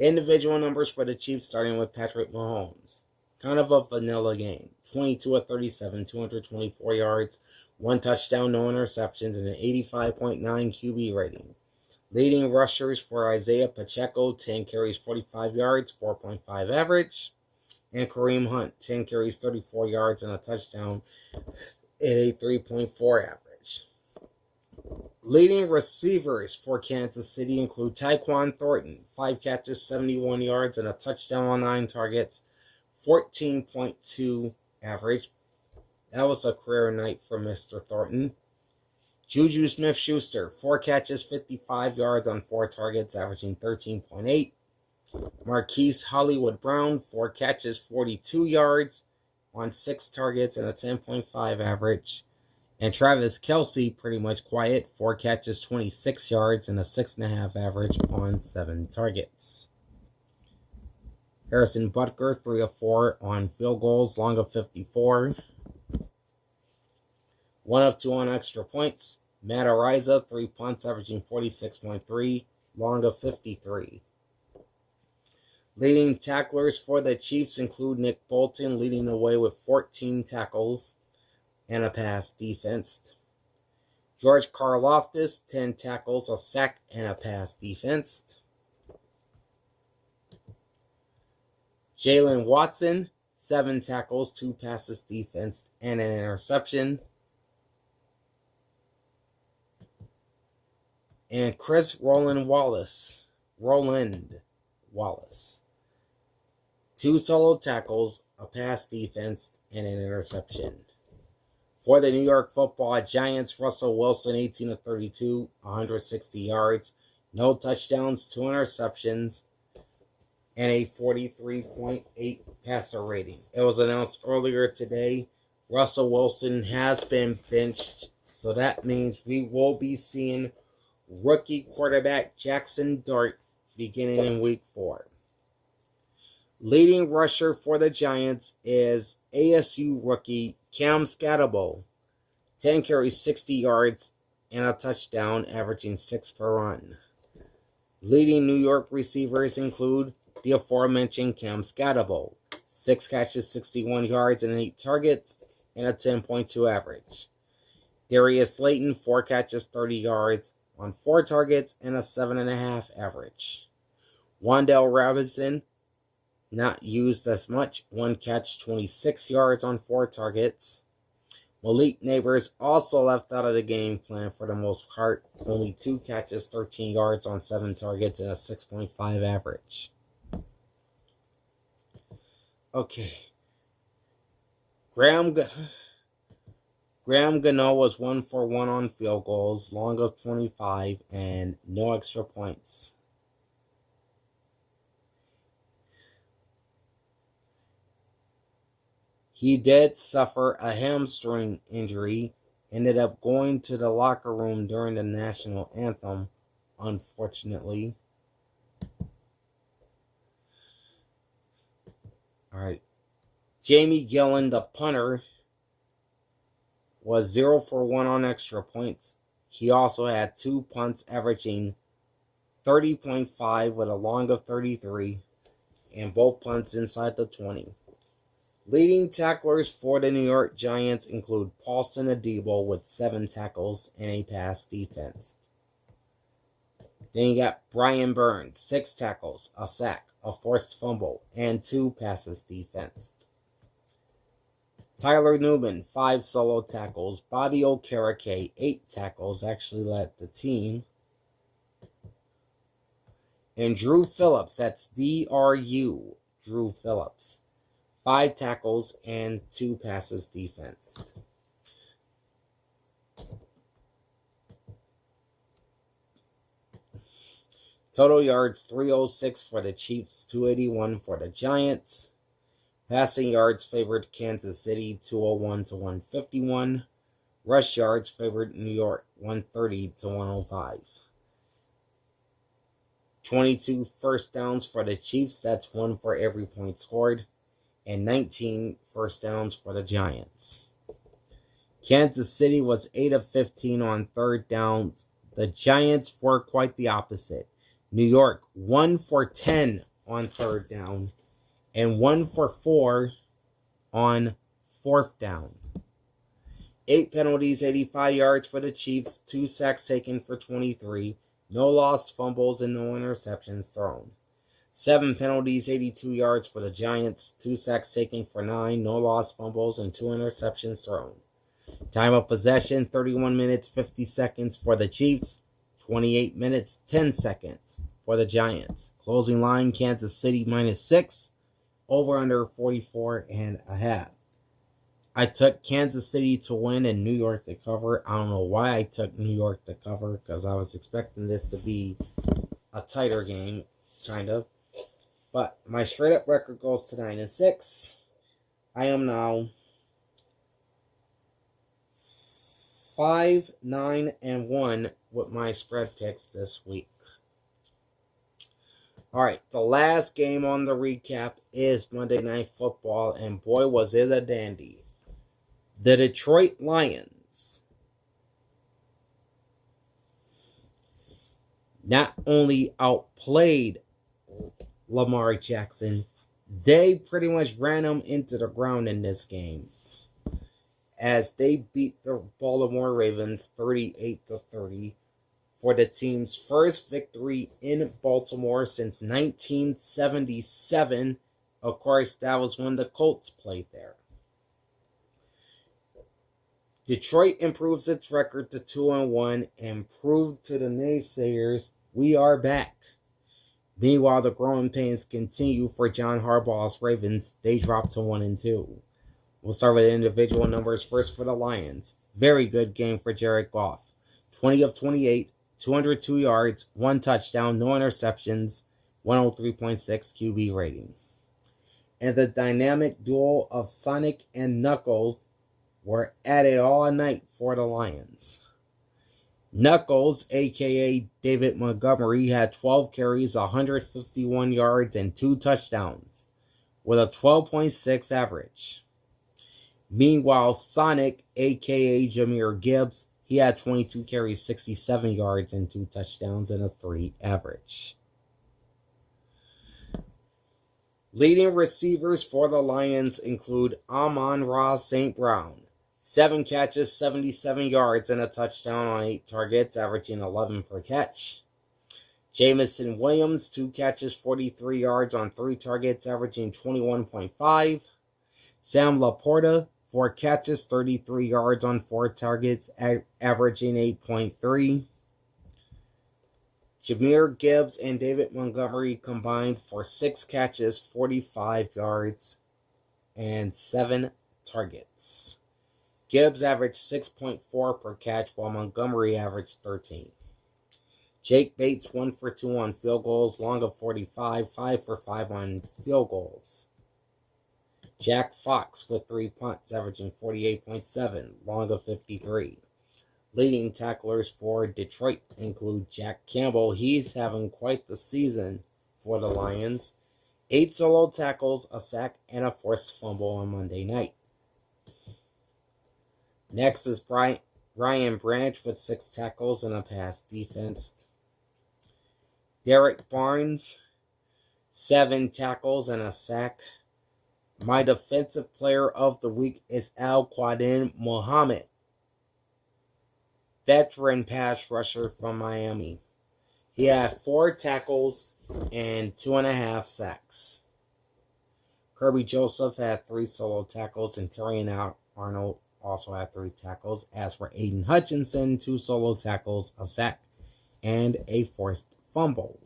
Individual numbers for the Chiefs, starting with Patrick Mahomes. Kind of a vanilla game. 22 of 37, 224 yards. 1 touchdown, no interceptions, and an 85.9 QB rating. Leading rushers for Isaiah Pacheco, 10 carries, 45 yards, 4.5 average. And Kareem Hunt, 10 carries, 34 yards, and a touchdown at a 3.4 average. Leading receivers for Kansas City include Tyquan Thornton, 5 catches, 71 yards, and a touchdown on 9 targets, 14.2 average. That was a career night for Mr. Thornton. Juju Smith-Schuster, 4 catches, 55 yards on 4 targets, averaging 13.8. Marquise Hollywood Brown, 4 catches, 42 yards on 6 targets and a 10.5 average. And Travis Kelce, pretty much quiet, 4 catches, 26 yards and a 6.5 average on 7 targets. Harrison Butker, 3 of 4 on field goals, long of 54. 1 of 2 on extra points. Matt Araiza, 3 punts, averaging 46.3, long of 53. Leading tacklers for the Chiefs include Nick Bolton, leading the way with 14 tackles and a pass defensed. George Karlaftis, 10 tackles, a sack, and a pass defensed. Jalen Watson, 7 tackles, 2 passes defensed, and an interception. And Chris Roland Wallace, 2 solo tackles, a pass defense, and an interception. For the New York Football Giants, Russell Wilson, 18 of 32, 160 yards, no touchdowns, 2 interceptions, and a 43.8 passer rating. It was announced earlier today, Russell Wilson has been benched, so that means we will be seeing rookie quarterback Jackson Dart beginning in Week 4. Leading rusher for the Giants is ASU rookie Cam Scatterbo. 10 carries, 60 yards, and a touchdown, averaging 6 per run. Leading New York receivers include the aforementioned Cam Scatterbo. 6 catches, 61 yards, and 8 targets, and a 10.2 average. Darius Slayton, 4 catches, 30 yards on 4 targets, and a 7.5 average. Wan'Dale Robinson, not used as much, 1 catch, 26 yards on 4 targets. Malik Neighbors also left out of the game plan for the most part, only 2 catches, 13 yards on 7 targets, and a 6.5 average. Okay. Graham Gano was 1 for 1 on field goals, long of 25, and no extra points. He did suffer a hamstring injury, ended up going to the locker room during the national anthem, unfortunately. All right. Jamie Gillen, the punter, was 0 for 1 on extra points. He also had 2 punts averaging 30.5 with a long of 33, and both punts inside the 20. Leading tacklers for the New York Giants include Paulson Adebo with 7 tackles and a pass defense. Then you got Brian Burns, 6 tackles, a sack, a forced fumble, and 2 passes defensed. Tyler Newman, 5 solo tackles. Bobby Okereke, 8 tackles, actually led the team. And Drew Phillips, that's DRU, Drew Phillips, 5 tackles and 2 passes defensed. Total yards, 306 for the Chiefs, 281 for the Giants. Passing yards favored Kansas City, 201 to 151. Rush yards favored New York, 130 to 105. 22 first downs for the Chiefs, that's 1 for every point scored. And 19 first downs for the Giants. Kansas City was 8 of 15 on third down. The Giants were quite the opposite. New York, 1 for 10 on third down, and 1 for 4 on fourth down. 8 penalties, 85 yards for the Chiefs, 2 sacks taken for 23, no lost fumbles, and no interceptions thrown. 7 penalties, 82 yards for the Giants, 2 sacks taken for 9, no lost fumbles, and 2 interceptions thrown. Time of possession, 31 minutes, 50 seconds for the Chiefs, 28 minutes, 10 seconds for the Giants. Closing line, Kansas City -6, over under 44.5. I took Kansas City to win and New York to cover. I don't know why I took New York to cover, because I was expecting this to be a tighter game, kind of. But my straight up record goes to 9-6. I am now 5-9-1 with my spread picks this week. Alright, the last game on the recap is Monday Night Football, and boy was it a dandy. The Detroit Lions not only outplayed Lamar Jackson, they pretty much ran him into the ground in this game, as they beat the Baltimore Ravens 38-30 for the team's first victory in Baltimore since 1977. Of course, that was when the Colts played there. Detroit improves its record to 2-1 and proved to the naysayers, we are back. Meanwhile, the growing pains continue for John Harbaugh's Ravens. They dropped to 1-2. We'll start with individual numbers first for the Lions. Very good game for Jared Goff. 20 of 28, 202 yards, 1 touchdown, no interceptions, 103.6 QB rating. And the dynamic duo of Sonic and Knuckles were at it all night for the Lions. Knuckles, a.k.a. David Montgomery, had 12 carries, 151 yards, and 2 touchdowns, with a 12.6 average. Meanwhile, Sonic, a.k.a. Jahmyr Gibbs, he had 22 carries, 67 yards, and 2 touchdowns, and a 3 average. Leading receivers for the Lions include Amon-Ra St. Brown. 7 catches, 77 yards, and a touchdown on 8 targets, averaging 11 per catch. Jameson Williams, 2 catches, 43 yards on 3 targets, averaging 21.5. Sam Laporta, 4 catches, 33 yards on 4 targets, averaging 8.3. Jahmyr Gibbs and David Montgomery combined for 6 catches, 45 yards, and 7 targets. Gibbs averaged 6.4 per catch, while Montgomery averaged 13. Jake Bates 1 for 2 on field goals, long of 45, 5 for 5 on field goals. Jack Fox with 3 punts, averaging 48.7, long of 53. Leading tacklers for Detroit include Jack Campbell. He's having quite the season for the Lions. 8 solo tackles, a sack, and a forced fumble on Monday night. Next is Ryan Branch with 6 tackles and a pass defense. Derek Barnes, 7 tackles and a sack. My defensive player of the week is Al-Quadin Muhammad, veteran pass rusher from Miami. He had 4 tackles and 2.5 sacks. Kirby Joseph had 3 solo tackles, and Terrion Arnold also had 3 tackles. As for Aiden Hutchinson, 2 solo tackles, a sack, and a forced fumble.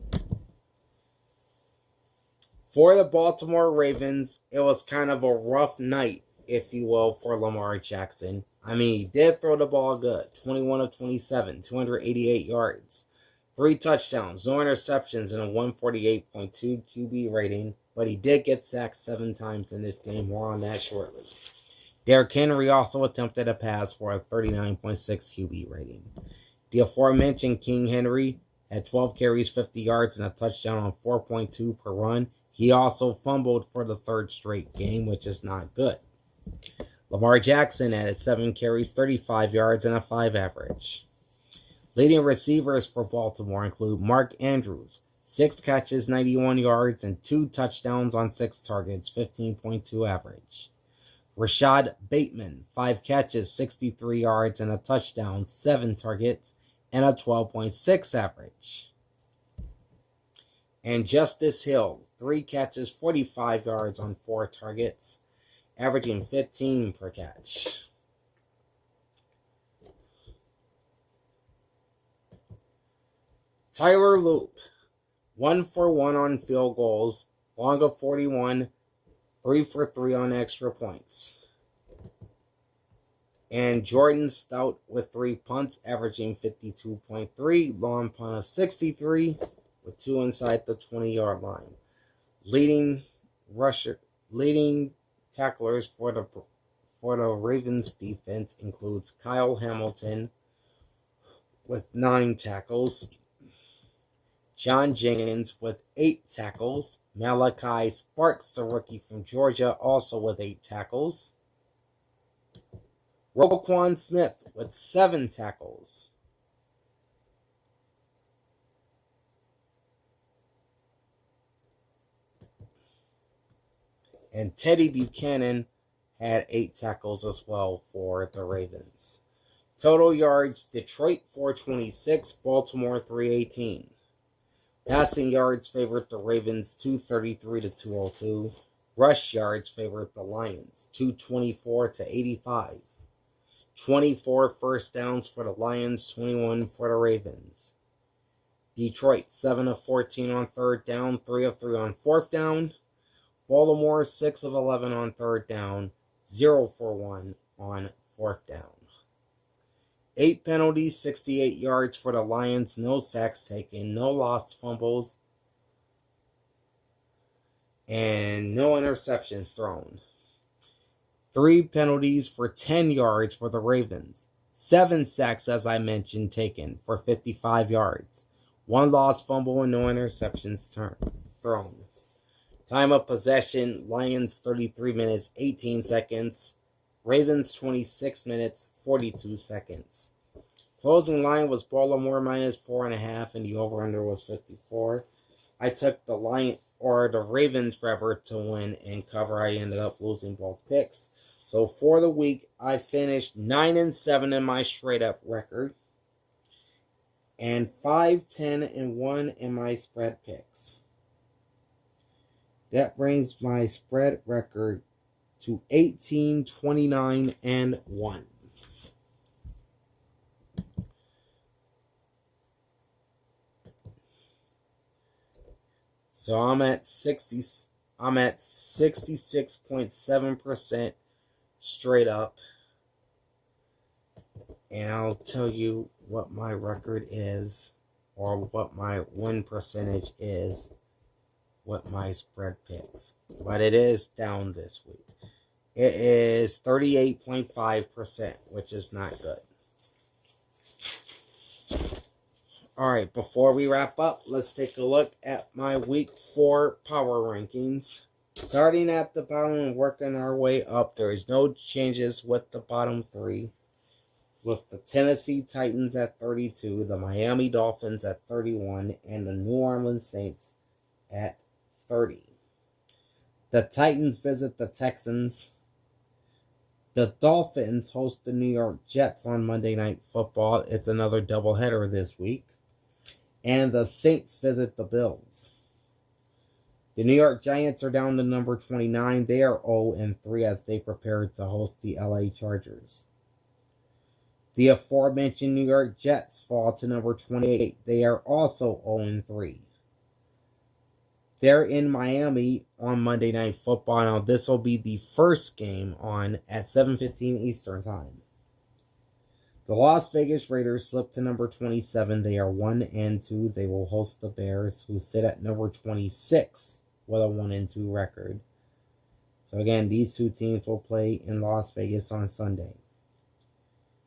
For the Baltimore Ravens, it was kind of a rough night, if you will, for Lamar Jackson. I mean, he did throw the ball good. 21 of 27, 288 yards, 3 touchdowns, no interceptions, and a 148.2 QB rating. But he did get sacked 7 times in this game. More on that shortly. Derrick Henry also attempted a pass for a 39.6 QB rating. The aforementioned King Henry had 12 carries, 50 yards, and a touchdown on 4.2 per run. He also fumbled for the 3rd straight game, which is not good. Lamar Jackson added 7 carries, 35 yards, and a 5 average. Leading receivers for Baltimore include Mark Andrews, 6 catches, 91 yards, and 2 touchdowns on 6 targets, 15.2 average. Rashad Bateman, 5 catches, 63 yards, and a touchdown, 7 targets, and a 12.6 average. And Justice Hill, 3 catches, 45 yards on 4 targets, averaging 15 per catch. Tyler Loop, 1 for 1 on field goals, long of 41, 3 for 3 on extra points. And Jordan Stout with 3 punts, averaging 52.3, long punt of 63, with 2 inside the 20-yard line. Leading tacklers for the Ravens defense includes Kyle Hamilton with 9 tackles, John Jenkins with 8 tackles, Malachi Sparks, the rookie from Georgia, also with 8 tackles, Roquan Smith with 7 tackles, and Teddy Buchanan had 8 tackles as well for the Ravens. Total yards, Detroit 426, Baltimore 318. Passing yards favored the Ravens 233 to 202. Rush yards favored the Lions 224 to 85. 24 first downs for the Lions, 21 for the Ravens. Detroit 7 of 14 on 3rd down, 3 of 3 on 4th down. Baltimore 6 of 11 on 3rd down, 0 for 1 on 4th down. 8 penalties, 68 yards for the Lions, no sacks taken, no lost fumbles, and no interceptions thrown. 3 penalties for 10 yards for the Ravens. 7 sacks, as I mentioned, taken for 55 yards. 1 lost fumble and no interceptions thrown. Time of possession, Lions 33 minutes, 18 seconds. Ravens 26 minutes, 42 seconds. Closing line was Baltimore minus 4.5, and the over-under was 54. I took the or the Ravens forever to win and cover. I ended up losing both picks. So for the week, I finished 9-7 in my straight up record and 5-10-1 in my spread picks. That brings my spread record to 18-29-1. So I'm at 66.7% straight up. And I'll tell you what my record is, or what my win percentage is with my spread picks. But it is down this week. It is 38.5%, which is not good. Alright, before we wrap up, let's take a look at my week 4 power rankings. Starting at the bottom and working our way up, there is no changes with the bottom 3. With the Tennessee Titans at 32, the Miami Dolphins at 31, and the New Orleans Saints at 30. The Titans visit the Texans. The Dolphins host the New York Jets on Monday Night Football. It's another doubleheader this week. And the Saints visit the Bills. The New York Giants are down to number 29. They are 0-3 as they prepare to host the LA Chargers. The aforementioned New York Jets fall to number 28. They are also 0-3. They're in Miami on Monday Night Football. Now, this will be the first game on at 7:15 Eastern Time. The Las Vegas Raiders slip to number 27. They are 1-2. They will host the Bears, who sit at number 26 with a 1-2 record. So again, these two teams will play in Las Vegas on Sunday.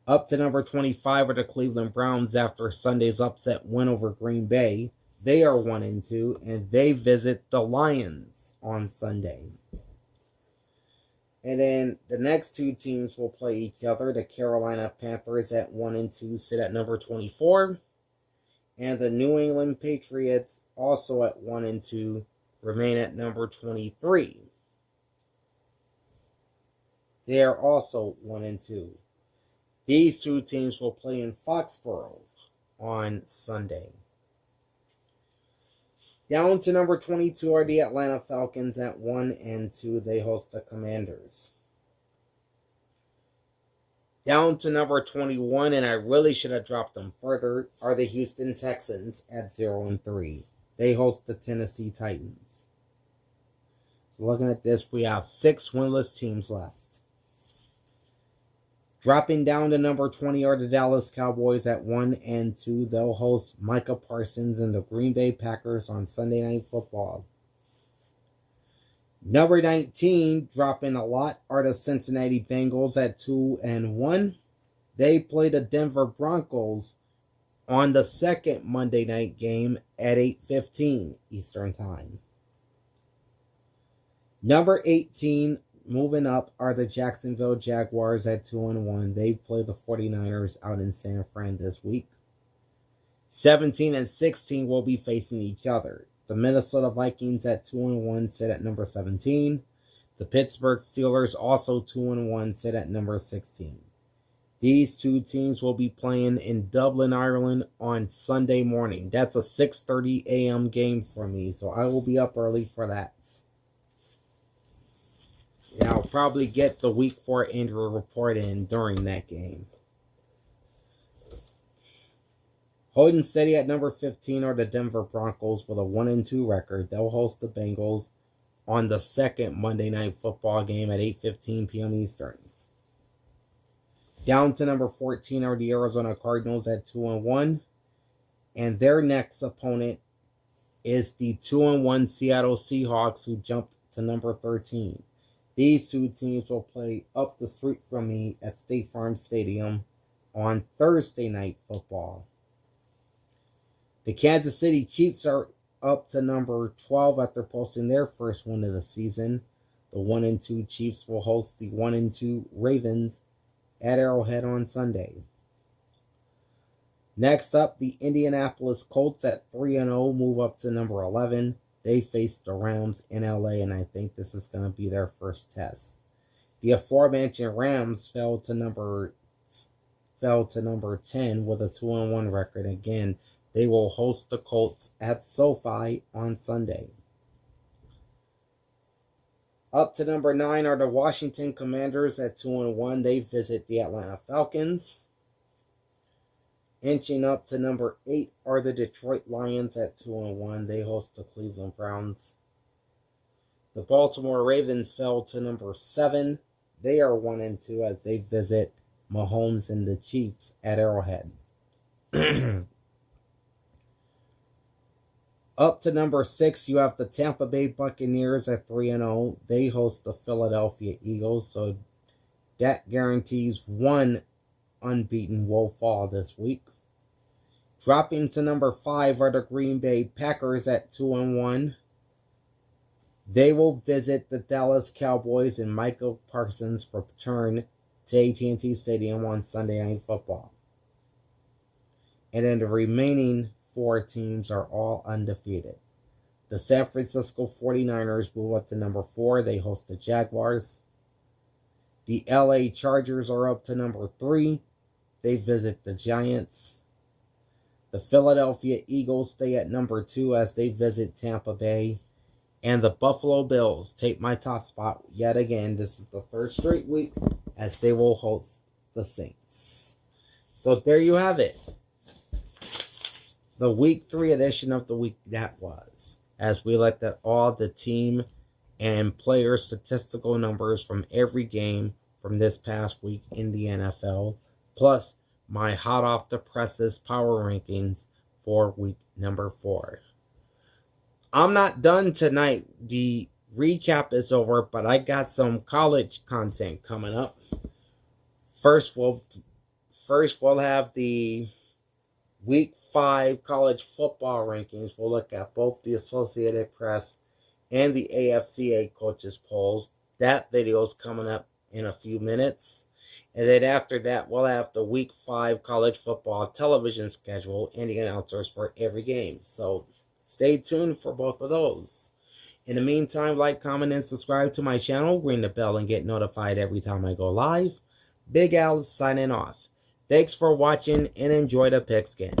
Up to number 25 are the Cleveland Browns after Sunday's upset win over Green Bay. They are 1-2, and they visit the Lions on Sunday. And then the next two teams will play each other. The Carolina Panthers at 1-2 sit at number 24. And the New England Patriots, also at 1-2, remain at number 23. They are also 1-2. These two teams will play in Foxborough on Sunday. Down to number 22 are the Atlanta Falcons at 1-2. They host the Commanders. Down to number 21, and I really should have dropped them further, are the Houston Texans at 0-3. They host the Tennessee Titans. So looking at this, we have 6 winless teams left. Dropping down to number 20 are the Dallas Cowboys at 1-2. They'll host Micah Parsons and the Green Bay Packers on Sunday Night Football. Number 19, dropping a lot, are the Cincinnati Bengals at 2-1. They play the Denver Broncos on the second Monday night game at 8:15 Eastern Time. Number 18, moving up, are the Jacksonville Jaguars at 2-1. They play the 49ers out in San Fran this week. 17 and 16 will be facing each other. The Minnesota Vikings at 2-1 sit at number 17. The Pittsburgh Steelers, also 2-1, sit at number 16. These two teams will be playing in Dublin, Ireland on Sunday morning. That's a 6:30 a.m. game for me, so I will be up early for that. Yeah, I'll probably get the week 4 injury report in during that game. Holding steady at number 15 are the Denver Broncos with a 1-2 record. They'll host the Bengals on the second Monday Night Football game at 8:15 p.m. Eastern. Down to number 14 are the Arizona Cardinals at 2-1. And their next opponent is the 2-1 Seattle Seahawks, who jumped to number 13. These two teams will play up the street from me at State Farm Stadium on Thursday Night Football. The Kansas City Chiefs are up to number 12 after posting their first win of the season. The 1-2 Chiefs will host the 1-2 Ravens at Arrowhead on Sunday. Next up, the Indianapolis Colts at 3-0 move up to number 11. They face the Rams in LA, and I think this is going to be their first test. The aforementioned Rams fell to number 10 with a 2-1 record. Again, they will host the Colts at SoFi on Sunday. Up to number 9 are the Washington Commanders at 2-1. They visit the Atlanta Falcons. Inching up to number 8 are the Detroit Lions at 2-1. They host the Cleveland Browns. The Baltimore Ravens fell to number 7. They are 1-2 as they visit Mahomes and the Chiefs at Arrowhead. Up to number 6, you have the Tampa Bay Buccaneers at 3-0. They host the Philadelphia Eagles, so that guarantees one unbeaten will fall this week. Dropping to number 5 are the Green Bay Packers at 2-1. They will visit the Dallas Cowboys and Michael Parsons return to AT&T Stadium on Sunday Night Football. And then the remaining 4 teams are all undefeated. The San Francisco 49ers move up to number 4. They host the Jaguars. The LA Chargers are up to number 3. They visit the Giants. The Philadelphia Eagles stay at number 2 as they visit Tampa Bay. And the Buffalo Bills take my top spot yet again. This is the 3rd straight week as they will host the Saints. So there you have it. The Week 3 edition of the week that was, as we looked at all the team and player statistical numbers from every game from this past week in the NFL, plus my hot off the presses power rankings for week number 4. I'm not done tonight. The recap is over, but I got some college content coming up. First we'll have the Week 5 college football rankings. We'll look at both the Associated Press and the AFCA coaches polls. That video is coming up in a few minutes. And then after that, we'll have the Week 5 college football television schedule and the announcers for every game. So stay tuned for both of those. In the meantime, like, comment, and subscribe to my channel. Ring the bell and get notified every time I go live. Big Al is signing off. Thanks for watching and enjoy the pigskin.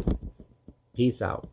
Peace out.